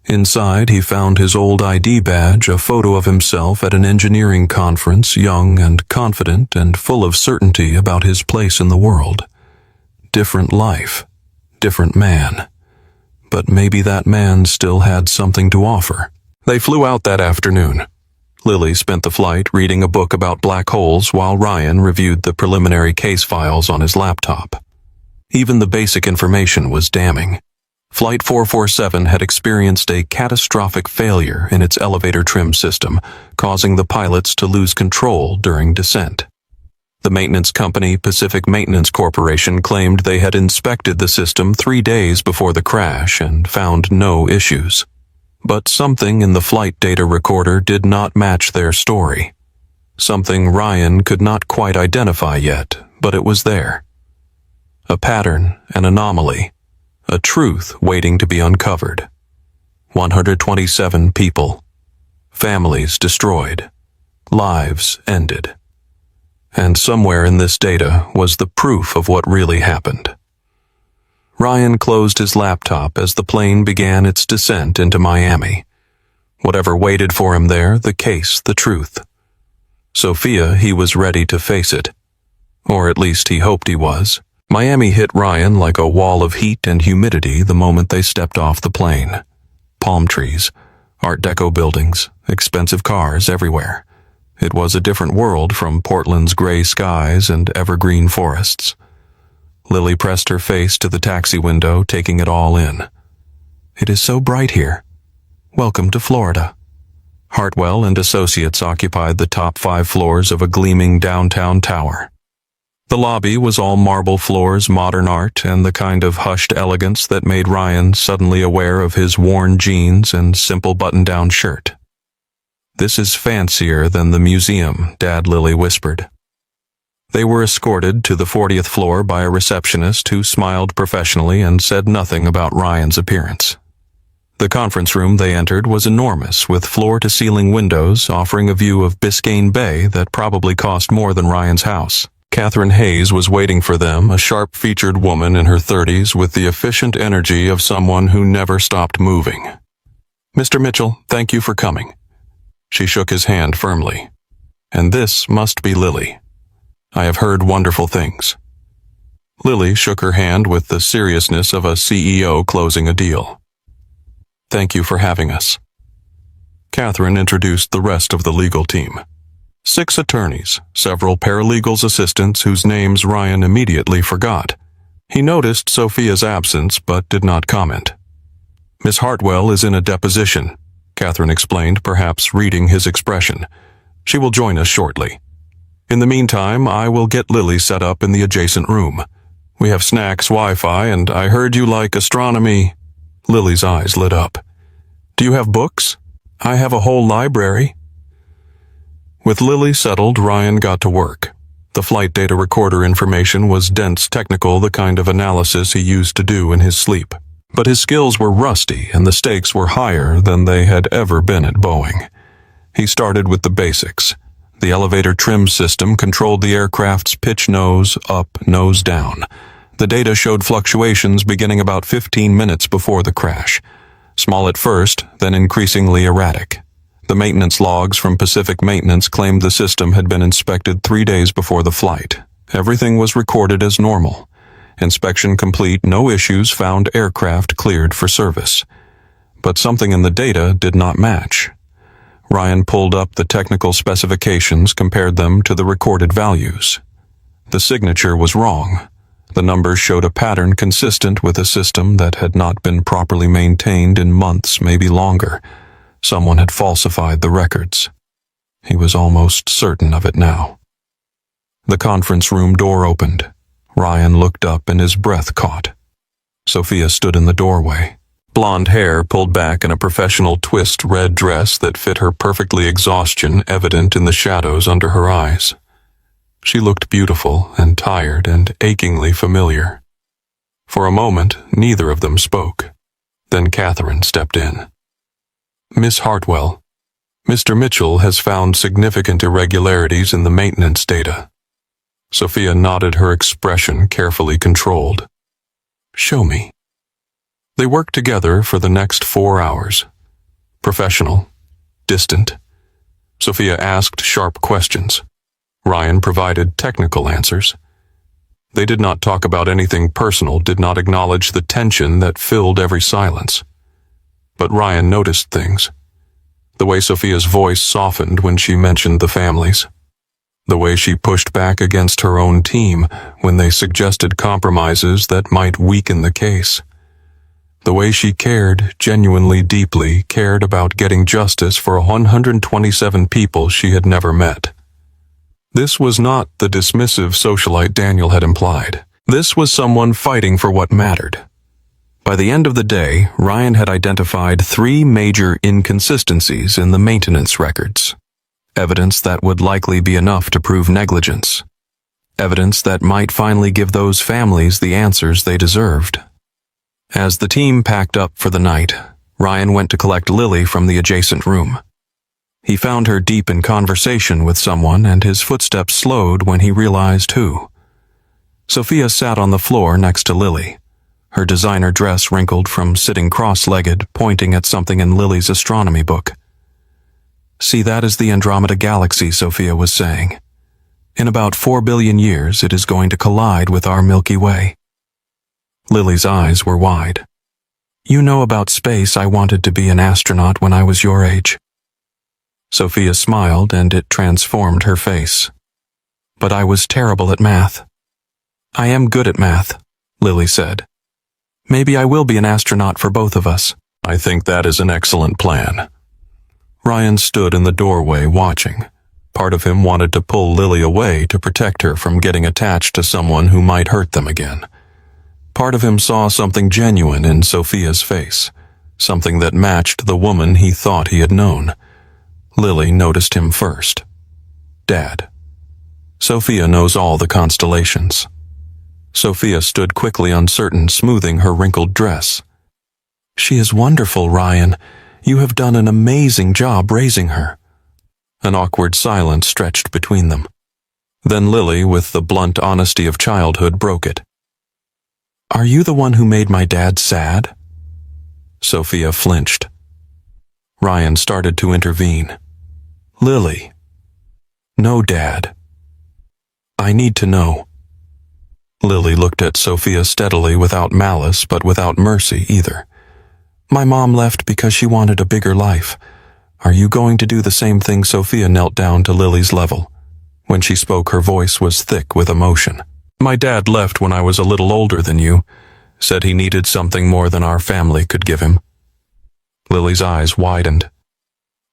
Inside, he found his old ID badge, a photo of himself at an engineering conference, young and confident and full of certainty about his place in the world. Different life, different man. But maybe that man still had something to offer. They flew out that afternoon. Lily spent the flight reading a book about black holes while Ryan reviewed the preliminary case files on his laptop. Even the basic information was damning. Flight 447 had experienced a catastrophic failure in its elevator trim system, causing the pilots to lose control during descent. The maintenance company, Pacific Maintenance Corporation, claimed they had inspected the system 3 days before the crash and found no issues. But something in the flight data recorder did not match their story. Something Ryan could not quite identify yet, but it was there. A pattern, an anomaly, a truth waiting to be uncovered. 127 people. Families destroyed. Lives ended. And somewhere in this data was the proof of what really happened. Ryan closed his laptop as the plane began its descent into Miami. Whatever waited for him there, the case, the truth. Sophia, he was ready to face it. Or at least he hoped he was. Miami hit Ryan like a wall of heat and humidity the moment they stepped off the plane. Palm trees, Art Deco buildings, expensive cars everywhere. It was a different world from Portland's gray skies and evergreen forests. Lily pressed her face to the taxi window, taking it all in. It is so bright here. Welcome to Florida. Hartwell and Associates occupied the top 5 floors of a gleaming downtown tower. The lobby was all marble floors, modern art, and the kind of hushed elegance that made Ryan suddenly aware of his worn jeans and simple button-down shirt. This is fancier than the museum, Dad Lily whispered. They were escorted to the 40th floor by a receptionist who smiled professionally and said nothing about Ryan's appearance. The conference room they entered was enormous, with floor-to-ceiling windows offering a view of Biscayne Bay that probably cost more than Ryan's house. Catherine Hayes was waiting for them, a sharp-featured woman in her 30s with the efficient energy of someone who never stopped moving. Mr. Mitchell, thank you for coming. She shook his hand firmly. And this must be Lily. I have heard wonderful things. Lily shook her hand with the seriousness of a CEO closing a deal. Thank you for having us. Catherine introduced the rest of the legal team. 6 attorneys, several paralegals assistants whose names Ryan immediately forgot. He noticed Sophia's absence but did not comment. Miss Hartwell is in a deposition, Catherine explained, perhaps reading his expression. She will join us shortly. In the meantime, I will get Lily set up in the adjacent room. We have snacks, Wi-Fi, and I heard you like astronomy. Lily's eyes lit up. Do you have books? I have a whole library. With Lily settled, Ryan got to work. The flight data recorder information was dense, technical, the kind of analysis he used to do in his sleep. But his skills were rusty and the stakes were higher than they had ever been at Boeing. He started with the basics. The elevator trim system controlled the aircraft's pitch nose up, nose down. The data showed fluctuations beginning about 15 minutes before the crash. Small at first, then increasingly erratic. The maintenance logs from Pacific Maintenance claimed the system had been inspected 3 days before the flight. Everything was recorded as normal. Inspection complete, no issues found, aircraft cleared for service. But something in the data did not match. Ryan pulled up the technical specifications, compared them to the recorded values. The signature was wrong. The numbers showed a pattern consistent with a system that had not been properly maintained in months, maybe longer. Someone had falsified the records. He was almost certain of it now. The conference room door opened. Ryan looked up and his breath caught. Sophia stood in the doorway. Blonde hair pulled back in a professional twist red dress that fit her perfectly, exhaustion evident in the shadows under her eyes. She looked beautiful and tired and achingly familiar. For a moment, neither of them spoke. Then Catherine stepped in. Miss Hartwell, Mr. Mitchell has found significant irregularities in the maintenance data. Sophia nodded, her expression carefully controlled. Show me. They worked together for the next 4 hours. Professional, distant. Sophia asked sharp questions. Ryan provided technical answers. They did not talk about anything personal, did not acknowledge the tension that filled every silence. But Ryan noticed things. The way Sophia's voice softened when she mentioned the families. The way she pushed back against her own team when they suggested compromises that might weaken the case. The way she cared, genuinely deeply cared about getting justice for 127 people she had never met. This was not the dismissive socialite Daniel had implied. This was someone fighting for what mattered. By the end of the day, Ryan had identified 3 major inconsistencies in the maintenance records. Evidence that would likely be enough to prove negligence. Evidence that might finally give those families the answers they deserved. As the team packed up for the night, Ryan went to collect Lily from the adjacent room. He found her deep in conversation with someone, and his footsteps slowed when he realized who. Sophia sat on the floor next to Lily, her designer dress wrinkled from sitting cross-legged, pointing at something in Lily's astronomy book. See, that is the Andromeda Galaxy, Sophia was saying. In about 4 billion years, it is going to collide with our Milky Way. Lily's eyes were wide. You know about space. I wanted to be an astronaut when I was your age. Sophia smiled, and it transformed her face. But I was terrible at math. I am good at math, Lily said. Maybe I will be an astronaut for both of us. I think that is an excellent plan. Ryan stood in the doorway watching. Part of him wanted to pull Lily away to protect her from getting attached to someone who might hurt them again. Part of him saw something genuine in Sophia's face, something that matched the woman he thought he had known. Lily noticed him first. Dad. Sophia knows all the constellations. Sophia stood quickly uncertain, smoothing her wrinkled dress. She is wonderful, Ryan. You have done an amazing job raising her. An awkward silence stretched between them. Then Lily, with the blunt honesty of childhood, broke it. Are you the one who made my dad sad? Sophia flinched. Ryan started to intervene. Lily. No, Dad. I need to know. Lily looked at Sophia steadily, without malice, but without mercy either. My mom left because she wanted a bigger life. Are you going to do the same thing? Sophia knelt down to Lily's level. When she spoke, her voice was thick with emotion. My dad left when I was a little older than you. Said he needed something more than our family could give him. Lily's eyes widened.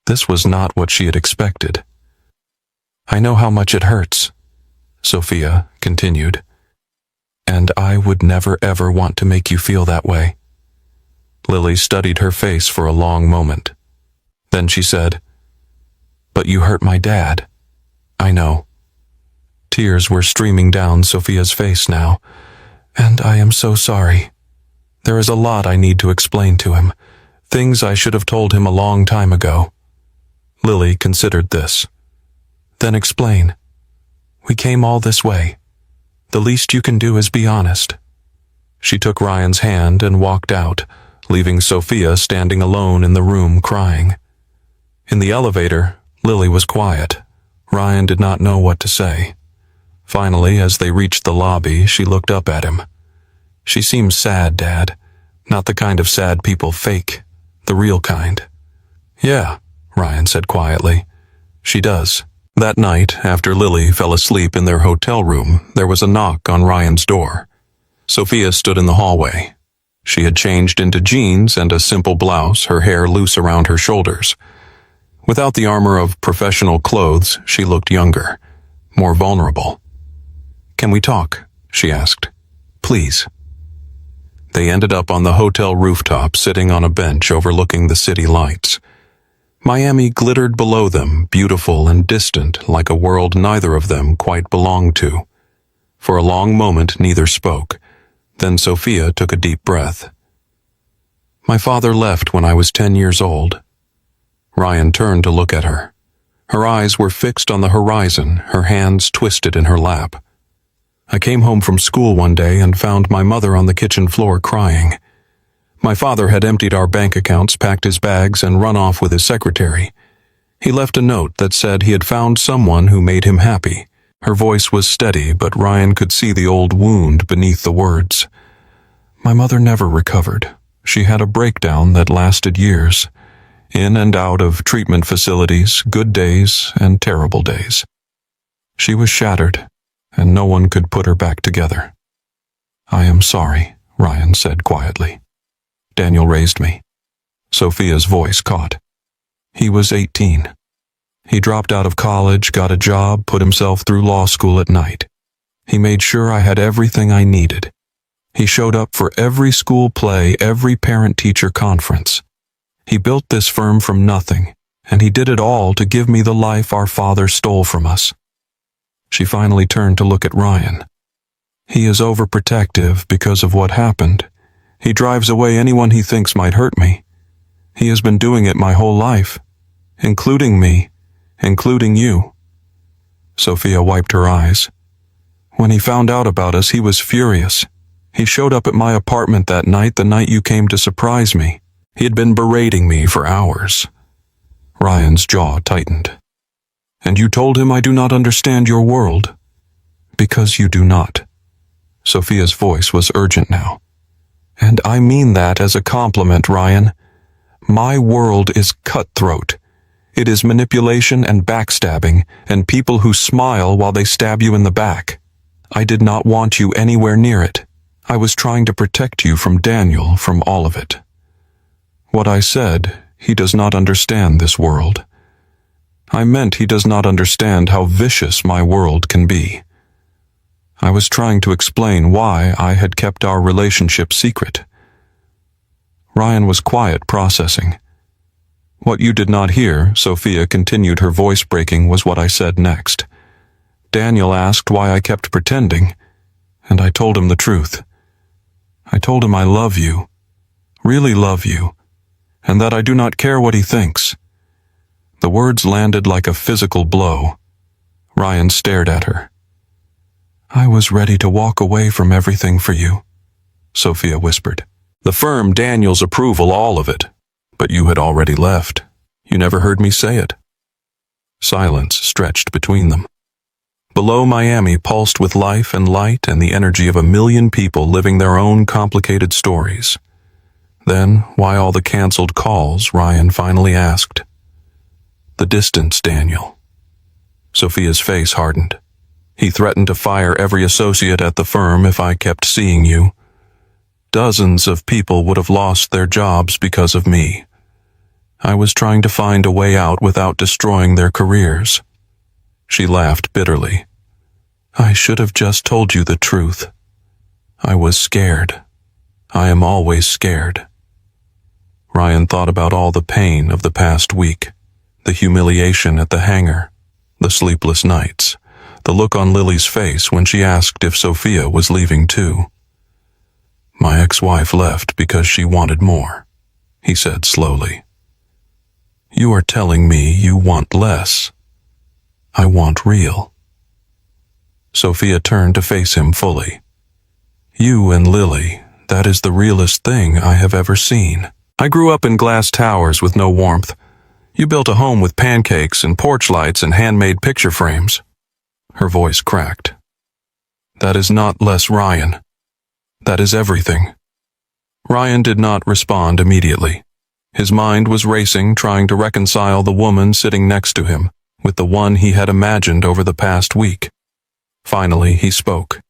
This was not what she had expected. I know how much it hurts, Sophia continued. And I would never ever want to make you feel that way. Lily studied her face for a long moment. Then she said, But you hurt my dad. I know. Tears were streaming down Sophia's face now. And I am so sorry. There is a lot I need to explain to him. Things I should have told him a long time ago. Lily considered this. Then explain. We came all this way. The least you can do is be honest. She took Ryan's hand and walked out, leaving Sophia standing alone in the room crying. In the elevator, Lily was quiet. Ryan did not know what to say. Finally, as they reached the lobby, she looked up at him. She seems sad, Dad. Not the kind of sad people fake. The real kind. Yeah, Ryan said quietly. She does. That night, after Lily fell asleep in their hotel room, there was a knock on Ryan's door. Sophia stood in the hallway. She had changed into jeans and a simple blouse, her hair loose around her shoulders. Without the armor of professional clothes, she looked younger, more vulnerable. Can we talk? She asked. Please. They ended up on the hotel rooftop, sitting on a bench overlooking the city lights. Miami glittered below them, beautiful and distant, like a world neither of them quite belonged to. For a long moment, neither spoke. Then Sophia took a deep breath. My father left when I was 10 years old. Ryan turned to look at her. Her eyes were fixed on the horizon, her hands twisted in her lap. I came home from school one day and found my mother on the kitchen floor crying. My father had emptied our bank accounts, packed his bags, and run off with his secretary. He left a note that said he had found someone who made him happy. Her voice was steady, but Ryan could see the old wound beneath the words. My mother never recovered. She had a breakdown that lasted years, in and out of treatment facilities, good days and terrible days. She was shattered, and no one could put her back together. I am sorry, Ryan said quietly. Daniel raised me. Sophia's voice caught. He was 18. He dropped out of college, got a job, put himself through law school at night. He made sure I had everything I needed. He showed up for every school play, every parent-teacher conference. He built this firm from nothing, and he did it all to give me the life our father stole from us. She finally turned to look at Ryan. He is overprotective because of what happened. He drives away anyone he thinks might hurt me. He has been doing it my whole life, including me, including you. Sophia wiped her eyes. When he found out about us, he was furious. He showed up at my apartment that night, the night you came to surprise me. He had been berating me for hours. Ryan's jaw tightened. And you told him I do not understand your world? Because you do not. Sophia's voice was urgent now. And I mean that as a compliment, Ryan. My world is cutthroat. It is manipulation and backstabbing, and people who smile while they stab you in the back. I did not want you anywhere near it. I was trying to protect you from Daniel, from all of it. What I said, he does not understand this world. I meant he does not understand how vicious my world can be. I was trying to explain why I had kept our relationship secret. Ryan was quiet, processing. What you did not hear, Sophia continued, her voice breaking, was what I said next. Daniel asked why I kept pretending, and I told him the truth. I told him I love you, really love you, and that I do not care what he thinks. The words landed like a physical blow. Ryan stared at her. I was ready to walk away from everything for you, Sophia whispered. The firm, Daniel's approval, all of it. But you had already left. You never heard me say it. Silence stretched between them. Below, Miami pulsed with life and light and the energy of 1 million people living their own complicated stories. Then, why all the canceled calls, Ryan finally asked. The distance, Daniel. Sophia's face hardened. He threatened to fire every associate at the firm if I kept seeing you. Dozens of people would have lost their jobs because of me. I was trying to find a way out without destroying their careers. She laughed bitterly. I should have just told you the truth. I was scared. I am always scared. Ryan thought about all the pain of the past week, the humiliation at the hangar, the sleepless nights, the look on Lily's face when she asked if Sophia was leaving too. My ex-wife left because she wanted more, he said slowly. You are telling me you want less. I want real. Sophia turned to face him fully. You and Lily, that is the realest thing I have ever seen. I grew up in glass towers with no warmth. You built a home with pancakes and porch lights and handmade picture frames. Her voice cracked. That is not less Ryan. That is everything. Ryan did not respond immediately. His mind was racing, trying to reconcile the woman sitting next to him with the one he had imagined over the past week. Finally, he spoke.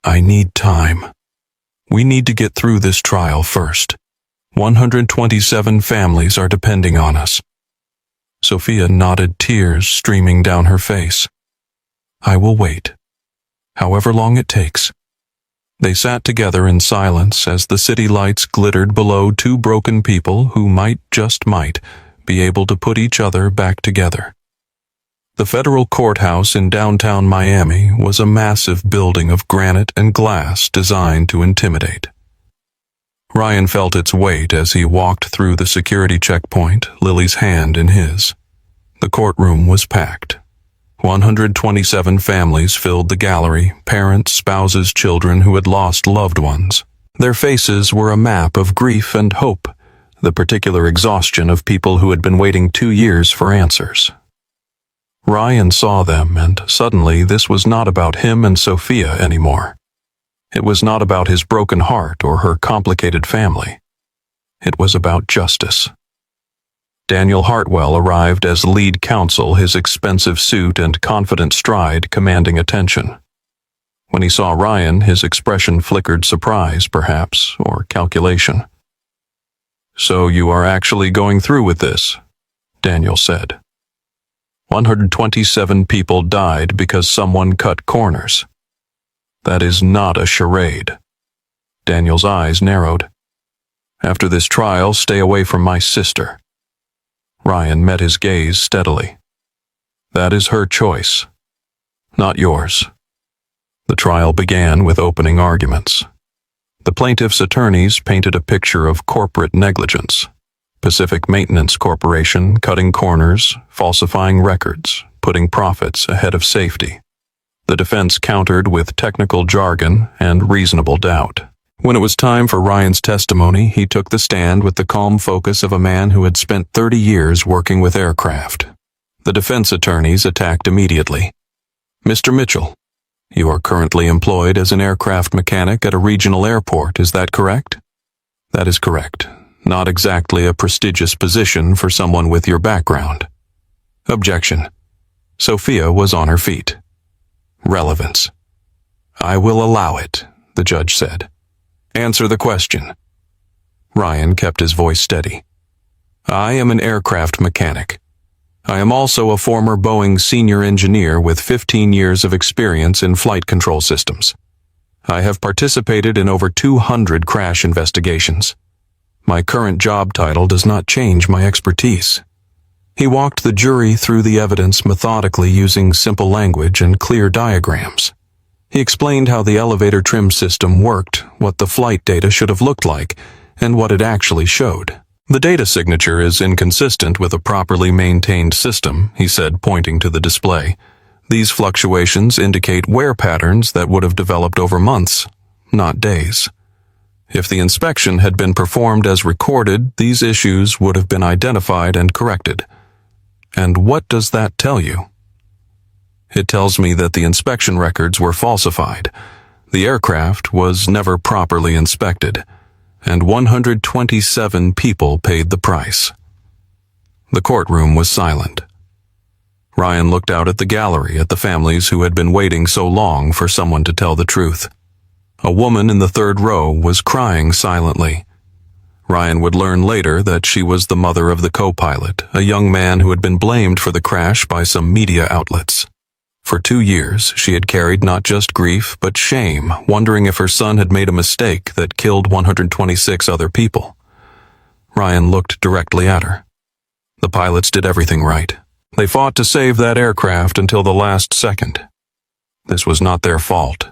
I need time. We need to get through this trial first. 127 families are depending on us. Sophia nodded, tears streaming down her face. I will wait, however long it takes. They sat together in silence as the city lights glittered below two broken people who might, just might, be able to put each other back together. The federal courthouse in downtown Miami was a massive building of granite and glass designed to intimidate. Ryan felt its weight as he walked through the security checkpoint, Lily's hand in his. The courtroom was packed. 127 families filled the gallery, parents, spouses, children who had lost loved ones. Their faces were a map of grief and hope, the particular exhaustion of people who had been waiting 2 years for answers. Ryan saw them, and suddenly this was not about him and Sophia anymore. It was not about his broken heart or her complicated family. It was about justice. Daniel Hartwell arrived as lead counsel, his expensive suit and confident stride commanding attention. When he saw Ryan, his expression flickered surprise, perhaps, or calculation. "So you are actually going through with this?" Daniel said. 127 people died because someone cut corners. That is not a charade. Daniel's eyes narrowed. "After this trial, stay away from my sister." Ryan met his gaze steadily. "That is her choice, not yours." The trial began with opening arguments. The plaintiff's attorneys painted a picture of corporate negligence. Pacific Maintenance Corporation cutting corners, falsifying records, putting profits ahead of safety. The defense countered with technical jargon and reasonable doubt. When it was time for Ryan's testimony, he took the stand with the calm focus of a man who had spent 30 years working with aircraft. The defense attorneys attacked immediately. "Mr. Mitchell, you are currently employed as an aircraft mechanic at a regional airport, is that correct?" "That is correct. Not exactly a prestigious position for someone with your background." Objection. Sophia was on her feet. Relevance. "I will allow it," the judge said. "Answer the question." Ryan kept his voice steady. "I am an aircraft mechanic. I am also a former Boeing senior engineer with 15 years of experience in flight control systems. I have participated in over 200 crash investigations. My current job title does not change my expertise." He walked the jury through the evidence methodically using simple language and clear diagrams. He explained how the elevator trim system worked, what the flight data should have looked like, and what it actually showed. "The data signature is inconsistent with a properly maintained system," he said, pointing to the display. "These fluctuations indicate wear patterns that would have developed over months, not days. If the inspection had been performed as recorded, these issues would have been identified and corrected. And what does that tell you?" "It tells me that the inspection records were falsified. The aircraft was never properly inspected, and 127 people paid the price." The courtroom was silent. Ryan looked out at the gallery at the families who had been waiting so long for someone to tell the truth. A woman in the third row was crying silently. Ryan would learn later that she was the mother of the co-pilot, a young man who had been blamed for the crash by some media outlets. For 2 years, she had carried not just grief but shame, wondering if her son had made a mistake that killed 126 other people. Ryan looked directly at her. The pilots did everything right. They fought to save that aircraft until the last second. This was not their fault.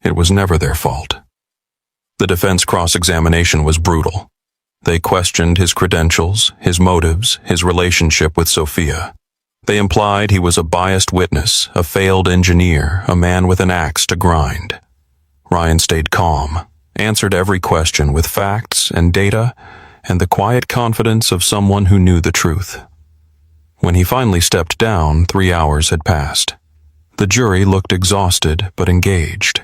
It was never their fault. The defense cross-examination was brutal. They questioned his credentials, his motives, his relationship with Sophia. They implied he was a biased witness, a failed engineer, a man with an axe to grind. Ryan stayed calm, answered every question with facts and data and the quiet confidence of someone who knew the truth. When he finally stepped down, 3 hours had passed. The jury looked exhausted but engaged.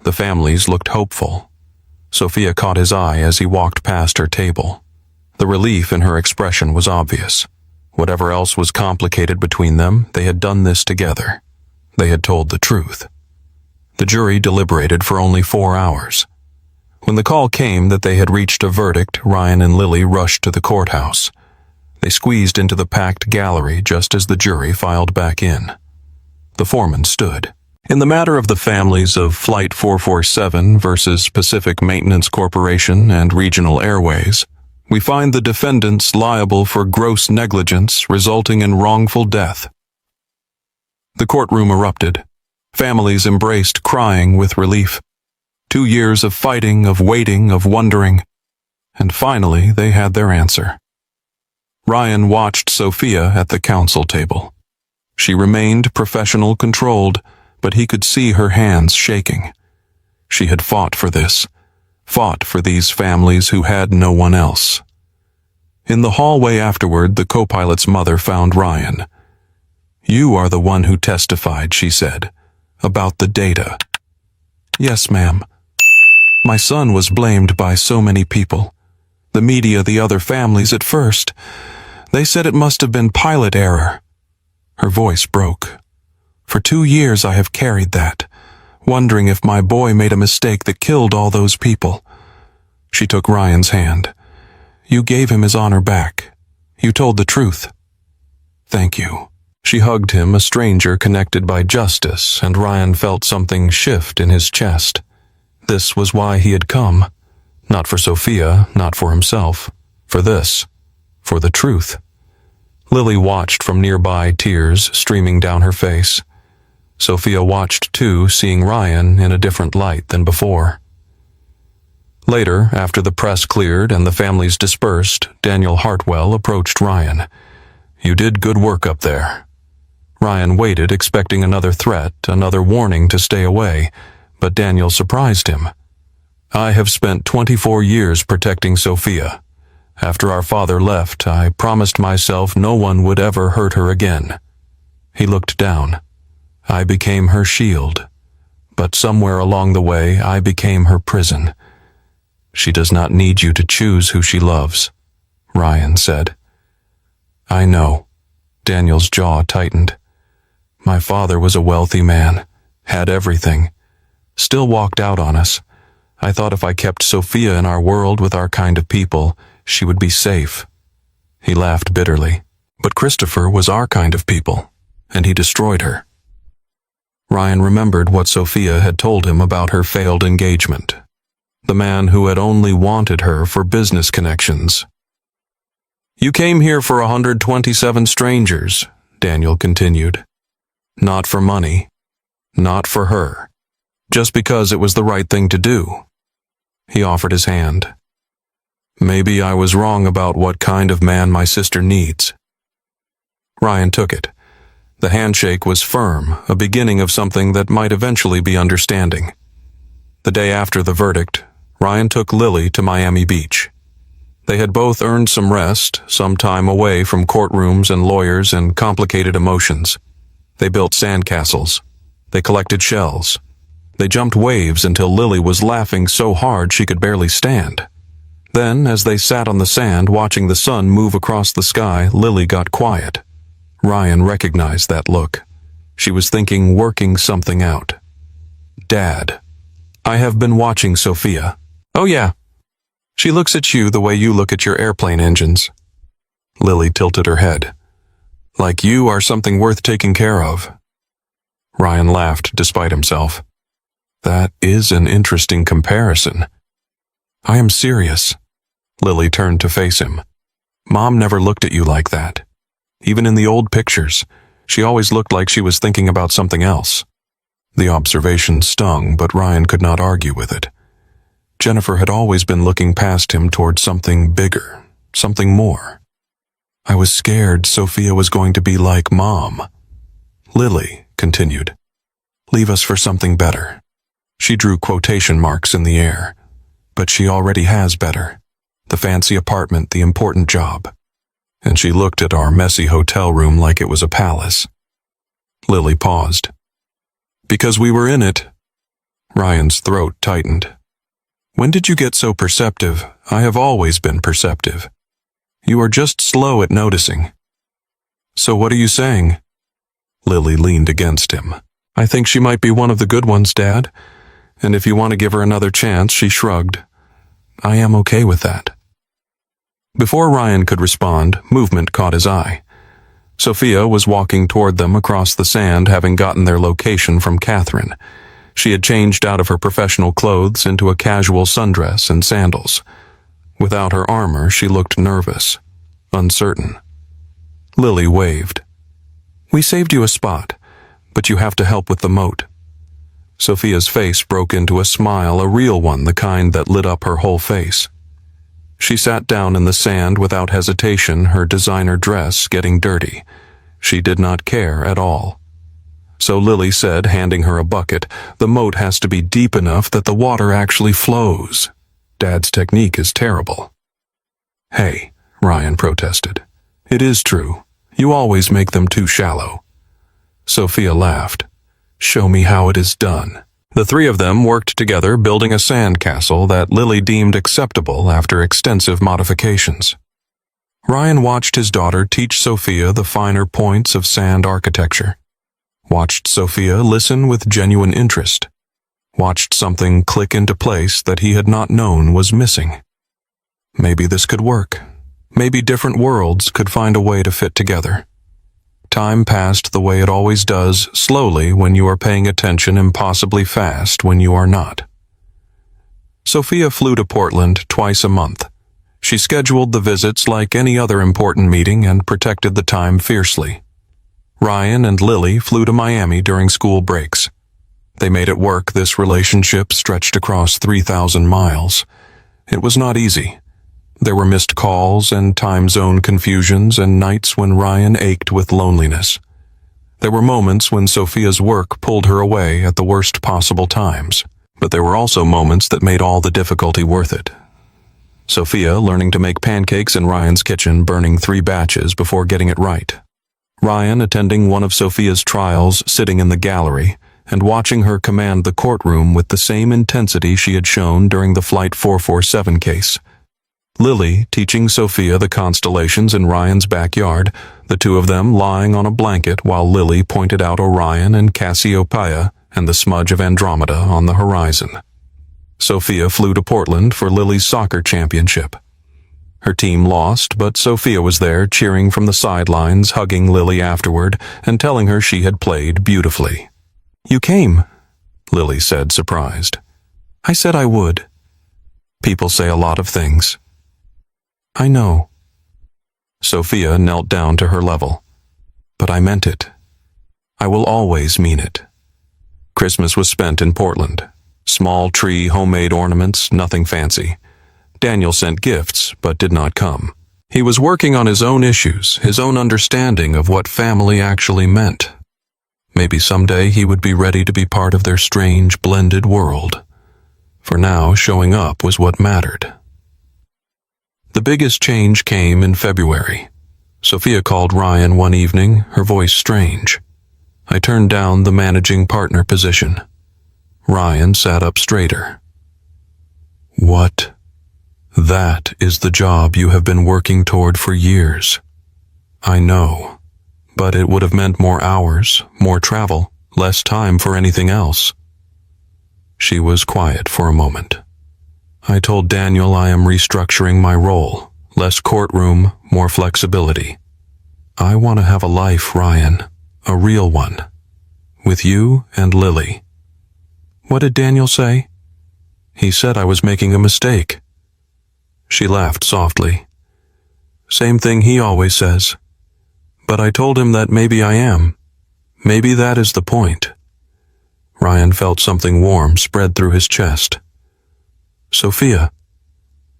The families looked hopeful. Sophia caught his eye as he walked past her table. The relief in her expression was obvious. Whatever else was complicated between them, they had done this together. They had told the truth. The jury deliberated for only 4 hours. When the call came that they had reached a verdict, Ryan and Lily rushed to the courthouse. They squeezed into the packed gallery just as the jury filed back in. The foreman stood. "In the matter of the families of Flight 447 versus Pacific Maintenance Corporation and Regional Airways, we find the defendants liable for gross negligence resulting in wrongful death." The courtroom erupted. Families embraced, crying with relief. 2 years of fighting, of waiting, of wondering. And finally, they had their answer. Ryan watched Sophia at the counsel table. She remained professional controlled, but he could see her hands shaking. She had fought for this, fought for these families who had no one else. In the hallway afterward, the co-pilot's mother found Ryan. "You are the one who testified," she said, "about the data." "Yes, ma'am. My son was blamed by so many people. The media, the other families at first. They said it must have been pilot error." Her voice broke. "For 2 years I have carried that, wondering if my boy made a mistake that killed all those people." She took Ryan's hand. "You gave him his honor back. You told the truth. Thank you." She hugged him, a stranger connected by justice, and Ryan felt something shift in his chest. This was why he had come. Not for Sophia, not for himself. For this. For the truth. Lily watched from nearby, tears streaming down her face. Sophia watched too, seeing Ryan in a different light than before. Later, after the press cleared and the families dispersed, Daniel Hartwell approached Ryan. "You did good work up there." Ryan waited, expecting another threat, another warning to stay away, but Daniel surprised him. "I have spent 24 years protecting Sophia. After our father left, I promised myself no one would ever hurt her again." He looked down. "I became her shield. But somewhere along the way, I became her prison. She does not need you to choose who she loves," Ryan said. "I know." Daniel's jaw tightened. "My father was a wealthy man, had everything, still walked out on us. I thought if I kept Sophia in our world with our kind of people, she would be safe." He laughed bitterly. "But Christopher was our kind of people, and he destroyed her." Ryan remembered what Sophia had told him about her failed engagement. The man who had only wanted her for business connections. "You came here for 127 strangers," Daniel continued. "Not for money. Not for her. Just because it was the right thing to do." He offered his hand. "Maybe I was wrong about what kind of man my sister needs." Ryan took it. The handshake was firm, a beginning of something that might eventually be understanding. The day after the verdict, Ryan took Lily to Miami Beach. They had both earned some rest, some time away from courtrooms and lawyers and complicated emotions. They built sandcastles. They collected shells. They jumped waves until Lily was laughing so hard she could barely stand. Then, as they sat on the sand watching the sun move across the sky, Lily got quiet. Ryan recognized that look. She was thinking, working something out. "Dad, I have been watching Sophia." "Oh yeah. She looks at you the way you look at your airplane engines." Lily tilted her head. "Like you are something worth taking care of." Ryan laughed despite himself. "That is an interesting comparison." "I am serious." Lily turned to face him. "Mom never looked at you like that. Even in the old pictures, she always looked like she was thinking about something else." The observation stung, but Ryan could not argue with it. Jennifer had always been looking past him toward something bigger, something more. "I was scared Sophia was going to be like Mom." Lily continued, "Leave us for something better." She drew quotation marks in the air. "But she already has better. The fancy apartment, the important job." And she looked at our messy hotel room like it was a palace. Lily paused. "Because we were in it." Ryan's throat tightened. "When did you get so perceptive? I have always been perceptive. You are just slow at noticing." "So what are you saying?" Lily leaned against him. "I think she might be one of the good ones, Dad. And if you want to give her another chance," she shrugged. "I am okay with that." Before Ryan could respond, movement caught his eye. Sophia was walking toward them across the sand, having gotten their location from Catherine. She had changed out of her professional clothes into a casual sundress and sandals. Without her armor, she looked nervous, uncertain. Lily waved. "We saved you a spot, but you have to help with the moat." Sophia's face broke into a smile, a real one, the kind that lit up her whole face. She sat down in the sand without hesitation, her designer dress getting dirty. She did not care at all. So Lily said, handing her a bucket, "The moat has to be deep enough that the water actually flows. Dad's technique is terrible." "Hey," Ryan protested. "It is true. You always make them too shallow." Sophia laughed. "Show me how it is done." The three of them worked together building a sand castle that Lily deemed acceptable after extensive modifications. Ryan watched his daughter teach Sophia the finer points of sand architecture. Watched Sophia listen with genuine interest. Watched something click into place that he had not known was missing. Maybe this could work. Maybe different worlds could find a way to fit together. Time passed the way it always does, slowly when you are paying attention, impossibly fast when you are not. Sophia flew to Portland twice a month. She scheduled the visits like any other important meeting and protected the time fiercely. Ryan and Lily flew to Miami during school breaks. They made it work. This relationship stretched across 3,000 miles. It was not easy. There were missed calls and time zone confusions and nights when Ryan ached with loneliness. There were moments when Sophia's work pulled her away at the worst possible times, but there were also moments that made all the difficulty worth it. Sophia learning to make pancakes in Ryan's kitchen, burning 3 batches before getting it right. Ryan attending one of Sophia's trials, sitting in the gallery, and watching her command the courtroom with the same intensity she had shown during the Flight 447 case. Lily teaching Sophia the constellations in Ryan's backyard, the two of them lying on a blanket while Lily pointed out Orion and Cassiopeia and the smudge of Andromeda on the horizon. Sophia flew to Portland for Lily's soccer championship. Her team lost, but Sophia was there cheering from the sidelines, hugging Lily afterward and telling her she had played beautifully. "You came," Lily said, surprised. "I said I would." "People say a lot of things." "I know." Sophia knelt down to her level. "But I meant it. I will always mean it." Christmas was spent in Portland. Small tree, homemade ornaments, nothing fancy. Daniel sent gifts, but did not come. He was working on his own issues, his own understanding of what family actually meant. Maybe someday he would be ready to be part of their strange, blended world. For now, showing up was what mattered. The biggest change came in February. Sophia called Ryan one evening, her voice strange. I turned down the managing partner position. Ryan sat up straighter. "What? That is the job you have been working toward for years." "I know, but it would have meant more hours, more travel, less time for anything else." She was quiet for a moment. "I told Daniel I am restructuring my role. Less courtroom, more flexibility. I want to have a life, Ryan, a real one. With you and Lily." "What did Daniel say?" "He said I was making a mistake." She laughed softly. "Same thing he always says. But I told him that maybe I am. Maybe that is the point." Ryan felt something warm spread through his chest. "Sophia,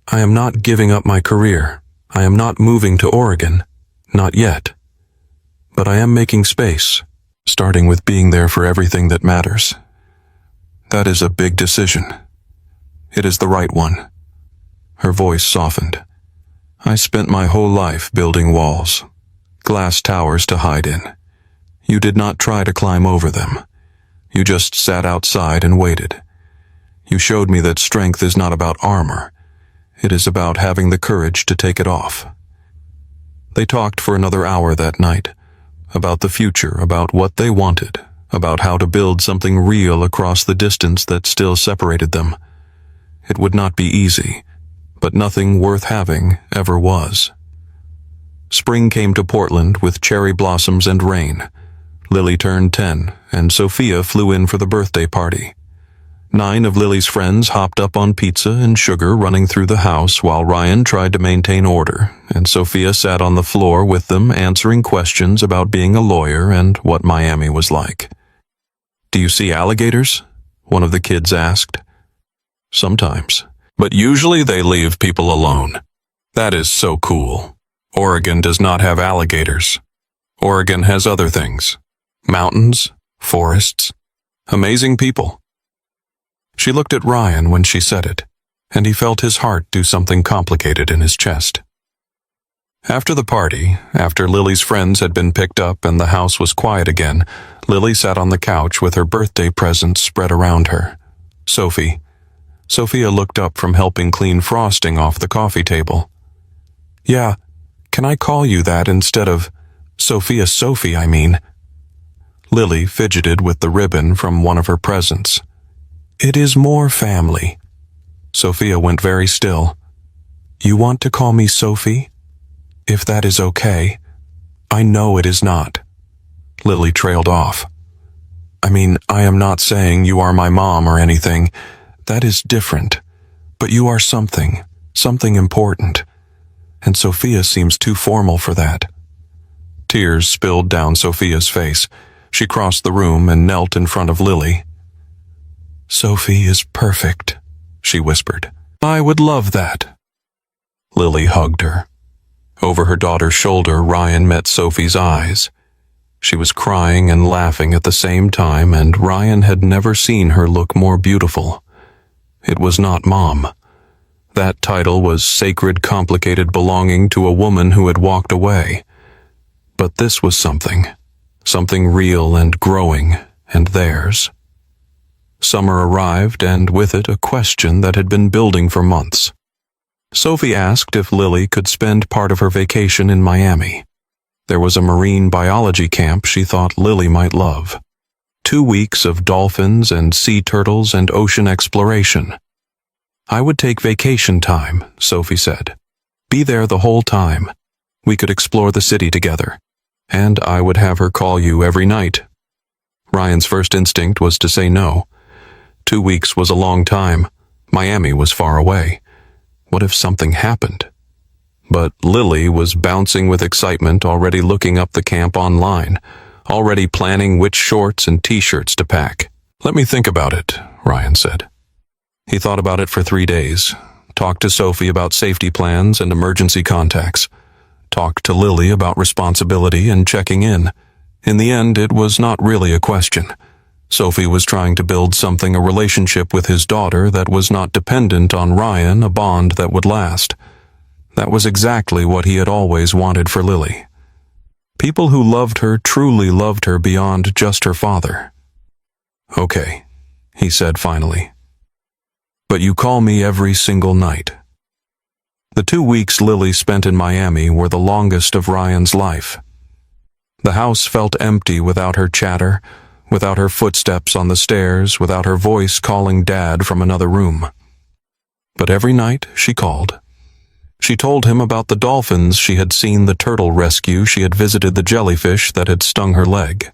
I am not giving up my career. I am not moving to Oregon. Not yet. But I am making space, starting with being there for everything that matters. That is a big decision. It is the right one." Her voice softened. "I spent my whole life building walls, glass towers to hide in. You did not try to climb over them. You just sat outside and waited. You showed me that strength is not about armor. It is about having the courage to take it off." They talked for another hour that night, about the future, about what they wanted, about how to build something real across the distance that still separated them. It would not be easy, but nothing worth having ever was. Spring came to Portland with cherry blossoms and rain. Lily turned 10, and Sophia flew in for the birthday party. 9 of Lily's friends hopped up on pizza and sugar running through the house while Ryan tried to maintain order, and Sophia sat on the floor with them answering questions about being a lawyer and what Miami was like. "Do you see alligators?" one of the kids asked. "Sometimes, but usually they leave people alone. That is so cool. Oregon does not have alligators." Oregon has other things. Mountains, forests, amazing people. She looked at Ryan when she said it, and he felt his heart do something complicated in his chest. After the party, after Lily's friends had been picked up and the house was quiet again, Lily sat on the couch with her birthday presents spread around her. Sophie. Sophia looked up from helping clean frosting off the coffee table. Yeah, can I call you that instead of Sophie, I mean. Lily fidgeted with the ribbon from one of her presents. It is more family. Sophia went very still. You want to call me Sophie? If that is okay. I know it is not. Lily trailed off. I mean, I am not saying you are my mom or anything. That is different. But you are something important. And Sophia seems too formal for that. Tears spilled down Sophia's face. She crossed the room and knelt in front of Lily. Sophie is perfect, she whispered. I would love that. Lily hugged her. Over her daughter's shoulder, Ryan met Sophie's eyes. She was crying and laughing at the same time, and Ryan had never seen her look more beautiful. It was not Mom. That title was sacred, complicated belonging to a woman who had walked away. But this was something real and growing, and theirs. Summer arrived, and with it a question that had been building for months. Sophie asked if Lily could spend part of her vacation in Miami. There was a marine biology camp she thought Lily might love. 2 weeks of dolphins and sea turtles and ocean exploration. I would take vacation time, Sophie said. Be there the whole time. We could explore the city together. And I would have her call you every night. Ryan's first instinct was to say no. 2 weeks was a long time. Miami was far away. What if something happened? But Lily was bouncing with excitement, already looking up the camp online, already planning which shorts and t-shirts to pack. Let me think about it, Ryan said. He thought about it for 3 days, talked to Sophie about safety plans and emergency contacts, talked to Lily about responsibility and checking in. In the end, it was not really a question. Sophie was trying to build a relationship with his daughter that was not dependent on Ryan, a bond that would last. That was exactly what he had always wanted for Lily. People who loved her truly loved her beyond just her father. Okay, he said finally. But you call me every single night. The 2 weeks Lily spent in Miami were the longest of Ryan's life. The house felt empty without her chatter, without her footsteps on the stairs, without her voice calling Dad from another room. But every night she called. She told him about the dolphins she had seen, the turtle rescue she had visited, the jellyfish that had stung her leg.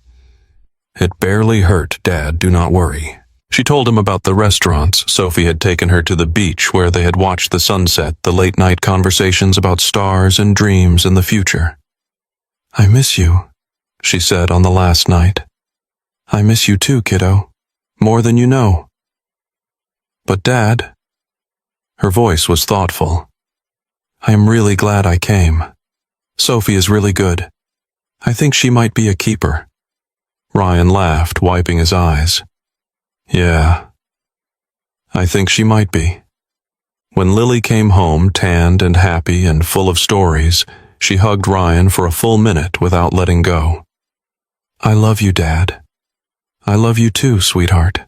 It barely hurt, Dad, do not worry. She told him about the restaurants Sophie had taken her to, the beach where they had watched the sunset, the late-night conversations about stars and dreams and the future. I miss you, she said on the last night. I miss you too, kiddo. More than you know. But Dad, her voice was thoughtful. I am really glad I came. Sophie is really good. I think she might be a keeper. Ryan laughed, wiping his eyes. Yeah, I think she might be. When Lily came home, tanned and happy and full of stories, she hugged Ryan for a full minute without letting go. I love you, Dad. I love you too, sweetheart.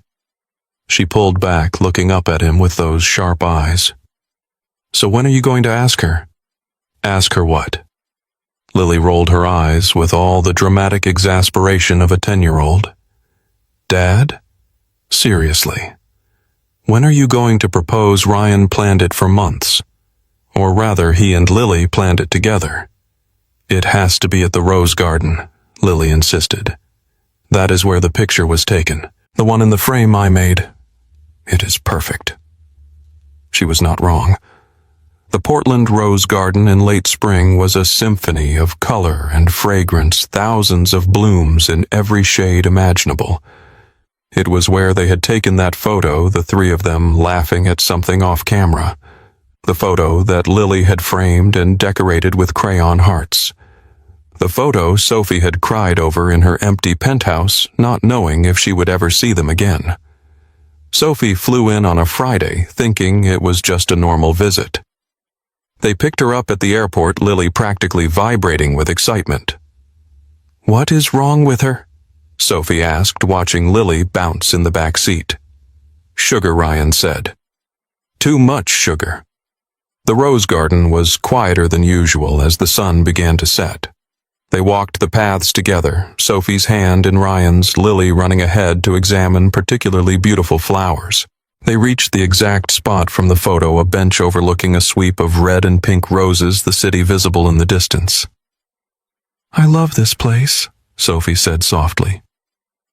She pulled back, looking up at him with those sharp eyes. So when are you going to ask her? Ask her what? Lily rolled her eyes with all the dramatic exasperation of a 10-year-old. Dad? Seriously. When are you going to propose? Ryan planned it for months. Or rather, he and Lily planned it together. It has to be at the Rose Garden, Lily insisted. That is where the picture was taken, the one in the frame I made. It is perfect. She was not wrong. The Portland Rose Garden in late spring was a symphony of color and fragrance, thousands of blooms in every shade imaginable. It was where they had taken that photo, the three of them laughing at something off camera. The photo that Lily had framed and decorated with crayon hearts. The photo Sophie had cried over in her empty penthouse, not knowing if she would ever see them again. Sophie flew in on a Friday, thinking it was just a normal visit. They picked her up at the airport, Lily practically vibrating with excitement. "What is wrong with her?" Sophie asked, watching Lily bounce in the back seat. "Sugar," Ryan said. "Too much sugar." The rose garden was quieter than usual as the sun began to set. They walked the paths together, Sophie's hand in Ryan's, Lily running ahead to examine particularly beautiful flowers. They reached the exact spot from the photo, a bench overlooking a sweep of red and pink roses, the city visible in the distance. "I love this place," Sophie said softly.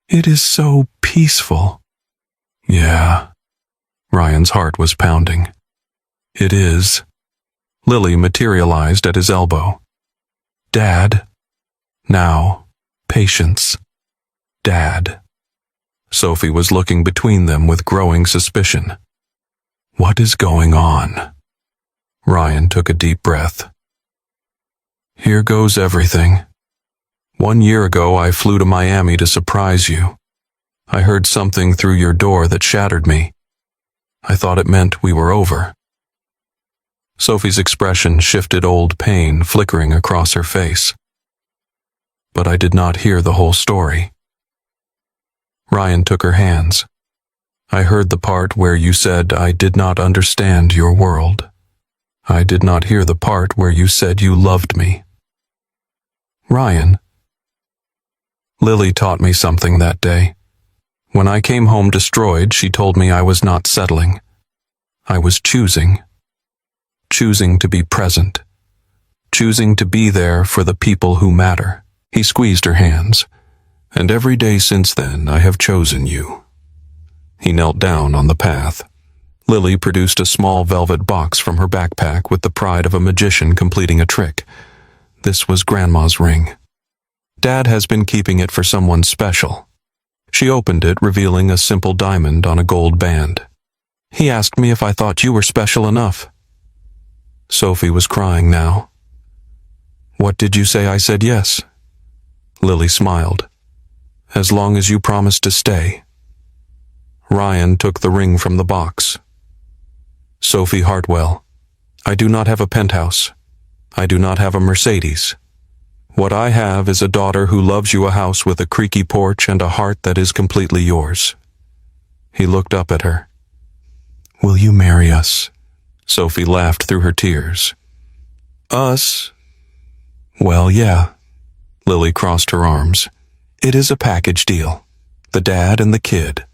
"It is so peaceful." "Yeah." Ryan's heart was pounding. "It is." Lily materialized at his elbow. "Dad." Now, patience. "Dad." Sophie was looking between them with growing suspicion. "What is going on?" Ryan took a deep breath. "Here goes everything. 1 year ago I flew to Miami to surprise you. I heard something through your door that shattered me. I thought it meant we were over." Sophie's expression shifted, old pain flickering across her face. "But I did not hear the whole story." Ryan took her hands. "I heard the part where you said I did not understand your world. I did not hear the part where you said you loved me." "Ryan." "Lily taught me something that day. When I came home destroyed, she told me I was not settling. I was choosing. Choosing to be present. Choosing to be there for the people who matter." He squeezed her hands. "And every day since then I have chosen you." He knelt down on the path. Lily produced a small velvet box from her backpack with the pride of a magician completing a trick. This was Grandma's ring. "Dad has been keeping it for someone special." She opened it, revealing a simple diamond on a gold band. "He asked me if I thought you were special enough." Sophie was crying now. "What did you say I said yes?" Lily smiled. "As long as you promised to stay." Ryan took the ring from the box. "Sophie Hartwell, I do not have a penthouse. I do not have a Mercedes. What I have is a daughter who loves you, a house with a creaky porch and a heart that is completely yours." He looked up at her. "Will you marry us?" Sophie laughed through her tears. "Us? Well, yeah." Lily crossed her arms. "It is a package deal. The dad and the kid."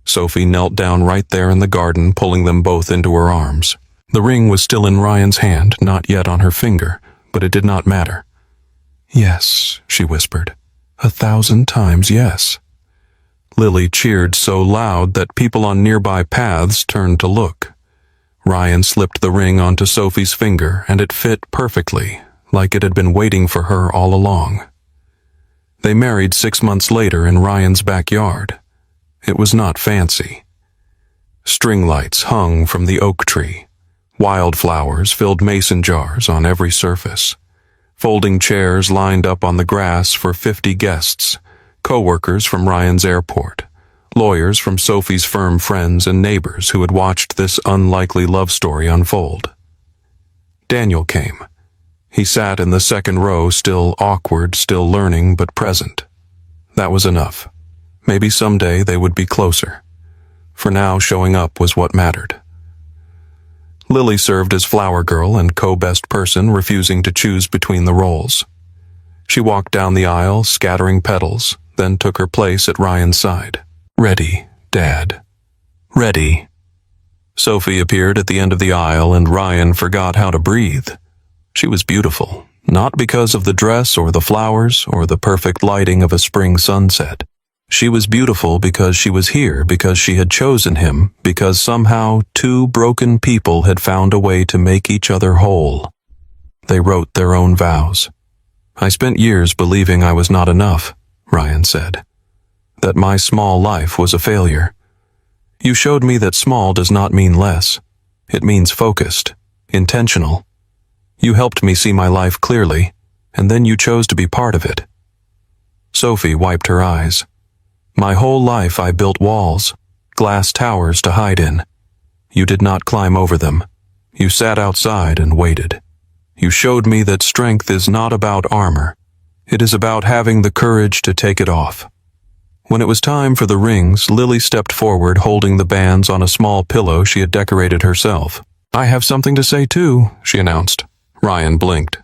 Sophie knelt down right there in the garden, pulling them both into her arms. The ring was still in Ryan's hand, not yet on her finger, but it did not matter. "Yes," she whispered. 1,000 times yes." Lily cheered so loud that people on nearby paths turned to look. Ryan slipped the ring onto Sophie's finger, and it fit perfectly, like it had been waiting for her all along. They married 6 months later in Ryan's backyard. It was not fancy. String lights hung from the oak tree. Wildflowers filled mason jars on every surface. Folding chairs lined up on the grass for 50 guests, co-workers from Ryan's airport, lawyers from Sophie's firm, friends and neighbors who had watched this unlikely love story unfold. Daniel came. He sat in the second row, still awkward, still learning, but present. That was enough. Maybe someday they would be closer. For now, showing up was what mattered. Lily served as flower girl and co-best person, refusing to choose between the roles. She walked down the aisle, scattering petals, then took her place at Ryan's side. "Ready, Dad. Ready." Sophie appeared at the end of the aisle, and Ryan forgot how to breathe. She was beautiful, not because of the dress or the flowers or the perfect lighting of a spring sunset. She was beautiful because she was here, because she had chosen him, because somehow 2 broken people had found a way to make each other whole. They wrote their own vows. "I spent years believing I was not enough," Ryan said. "That my small life was a failure. You showed me that small does not mean less. It means focused, intentional. You helped me see my life clearly, and then you chose to be part of it. Sophie wiped her eyes. My whole life I built walls, glass towers to hide in. You did not climb over them. You sat outside and waited. You showed me that strength is not about armor. It is about having the courage to take it off. When it was time for the rings, Lily stepped forward holding the bands on a small pillow she had decorated herself. I have something to say too, she announced. Ryan blinked.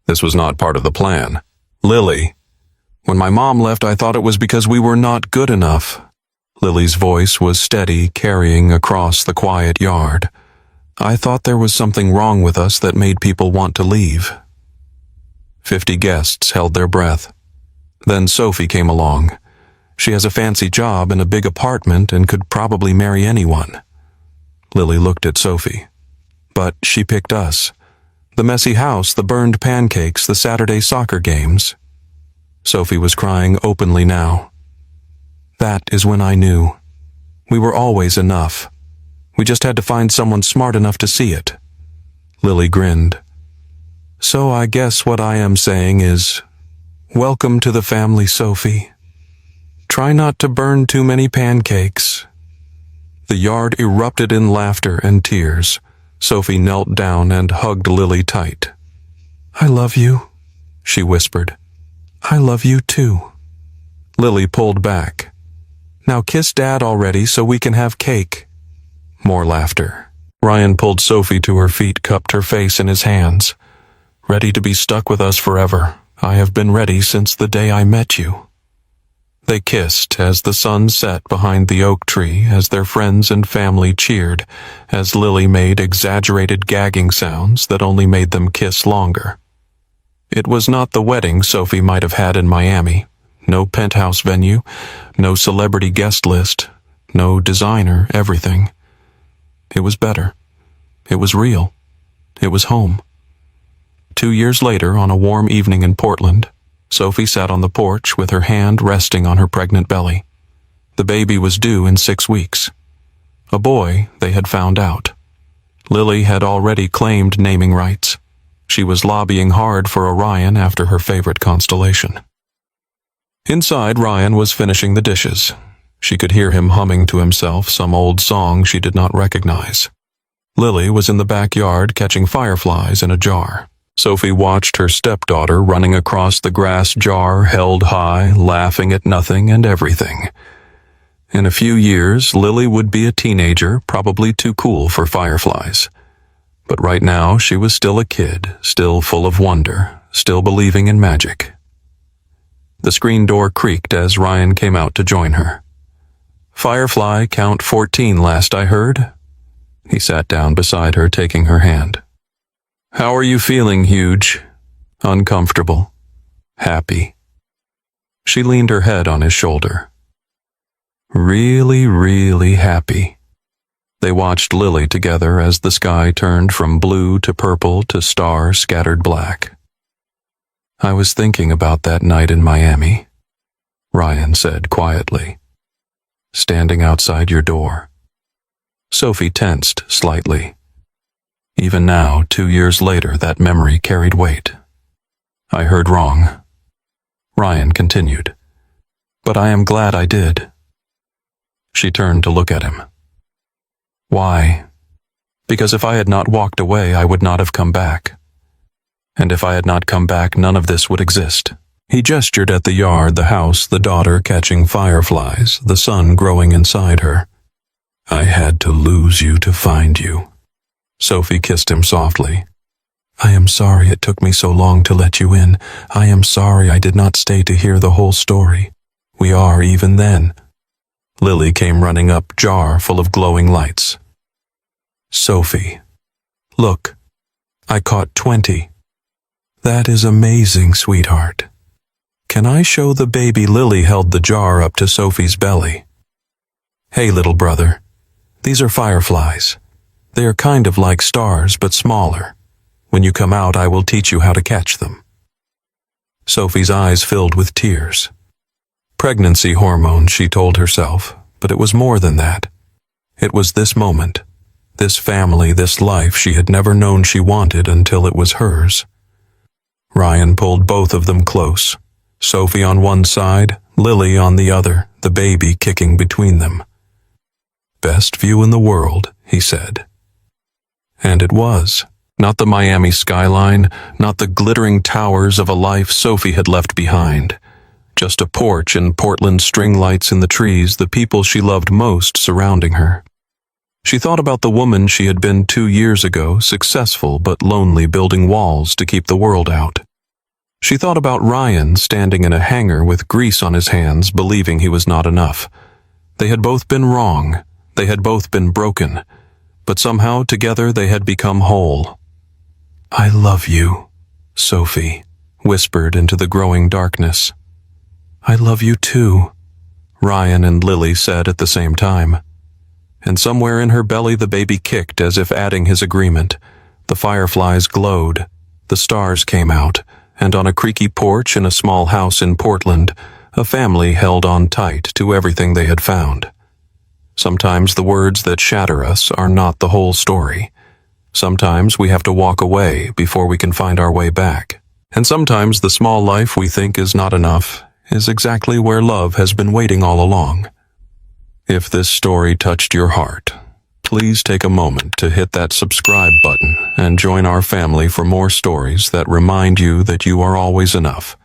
This was not part of the plan. Lily. When my mom left, I thought it was because we were not good enough. Lily's voice was steady, carrying across the quiet yard. I thought there was something wrong with us that made people want to leave. 50 guests held their breath. Then Sophie came along. She has a fancy job in a big apartment and could probably marry anyone. Lily looked at Sophie. But she picked us. The messy house, the burned pancakes, the Saturday soccer games. Sophie was crying openly now. That is when I knew. We were always enough. We just had to find someone smart enough to see it. Lily grinned. So I guess what I am saying is, welcome to the family, Sophie. Try not to burn too many pancakes. The yard erupted in laughter and tears. Sophie knelt down and hugged Lily tight. I love you, she whispered. I love you too. Lily pulled back. Now kiss Dad already so we can have cake. More laughter. Ryan pulled Sophie to her feet, cupped her face in his hands. Ready to be stuck with us forever. I have been ready since the day I met you. They kissed as the sun set behind the oak tree, as their friends and family cheered, as Lily made exaggerated gagging sounds that only made them kiss longer. It was not the wedding Sophie might have had in Miami. No penthouse venue, no celebrity guest list, no designer, everything. It was better. It was real. It was home. 2 years later, on a warm evening in Portland, Sophie sat on the porch with her hand resting on her pregnant belly. The baby was due in 6 weeks. A boy, they had found out. Lily had already claimed naming rights. She was lobbying hard for Orion after her favorite constellation. Inside, Ryan was finishing the dishes. She could hear him humming to himself some old song she did not recognize. Lily was in the backyard catching fireflies in a jar. Sophie watched her stepdaughter running across the grass jar held high, laughing at nothing and everything. In a few years, Lily would be a teenager, probably too cool for fireflies. But right now, she was still a kid, still full of wonder, still believing in magic. The screen door creaked as Ryan came out to join her. Firefly count 14 last I heard. He sat down beside her, taking her hand. How are you feeling, Huge? Uncomfortable? Happy? She leaned her head on his shoulder. Really, really happy. They watched Lily together as the sky turned from blue to purple to star-scattered black. I was thinking about that night in Miami, Ryan said quietly. Standing outside your door. Sophie tensed slightly. Even now, 2 years later, that memory carried weight. I heard wrong. Ryan continued. But I am glad I did. She turned to look at him. Why? Because if I had not walked away, I would not have come back. And if I had not come back, none of this would exist. He gestured at the yard, the house, the daughter catching fireflies, the sun growing inside her. I had to lose you to find you. Sophie kissed him softly. I am sorry it took me so long to let you in. I am sorry I did not stay to hear the whole story. We are even then. Lily came running up, jar full of glowing lights. Sophie, look, I caught 20. That is amazing, sweetheart. Can I show the baby? Lily held the jar up to Sophie's belly. Hey, little brother, these are fireflies. They are kind of like stars, but smaller. When you come out, I will teach you how to catch them. Sophie's eyes filled with tears. Pregnancy hormones, she told herself, but it was more than that. It was this moment, this family, this life she had never known she wanted until it was hers. Ryan pulled both of them close. Sophie on one side, Lily on the other, the baby kicking between them. "Best view in the world," he said. And it was. Not the Miami skyline, not the glittering towers of a life Sophie had left behind. Just a porch and Portland string lights in the trees, the people she loved most surrounding her. She thought about the woman she had been 2 years ago, successful but lonely, building walls to keep the world out. She thought about Ryan standing in a hangar with grease on his hands, believing he was not enough. They had both been wrong. They had both been broken. But somehow together they had become whole. "I love you," Sophie whispered into the growing darkness. "I love you too," Ryan and Lily said at the same time. And somewhere in her belly the baby kicked as if adding his agreement. The fireflies glowed, the stars came out, and on a creaky porch in a small house in Portland, a family held on tight to everything they had found. Sometimes the words that shatter us are not the whole story. Sometimes we have to walk away before we can find our way back. And sometimes the small life we think is not enough is exactly where love has been waiting all along. If this story touched your heart, please take a moment to hit that subscribe button and join our family for more stories that remind you that you are always enough.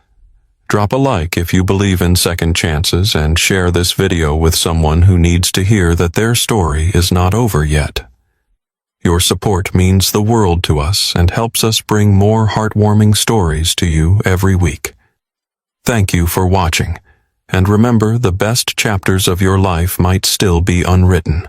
Drop a like if you believe in second chances and share this video with someone who needs to hear that their story is not over yet. Your support means the world to us and helps us bring more heartwarming stories to you every week. Thank you for watching, and remember, the best chapters of your life might still be unwritten.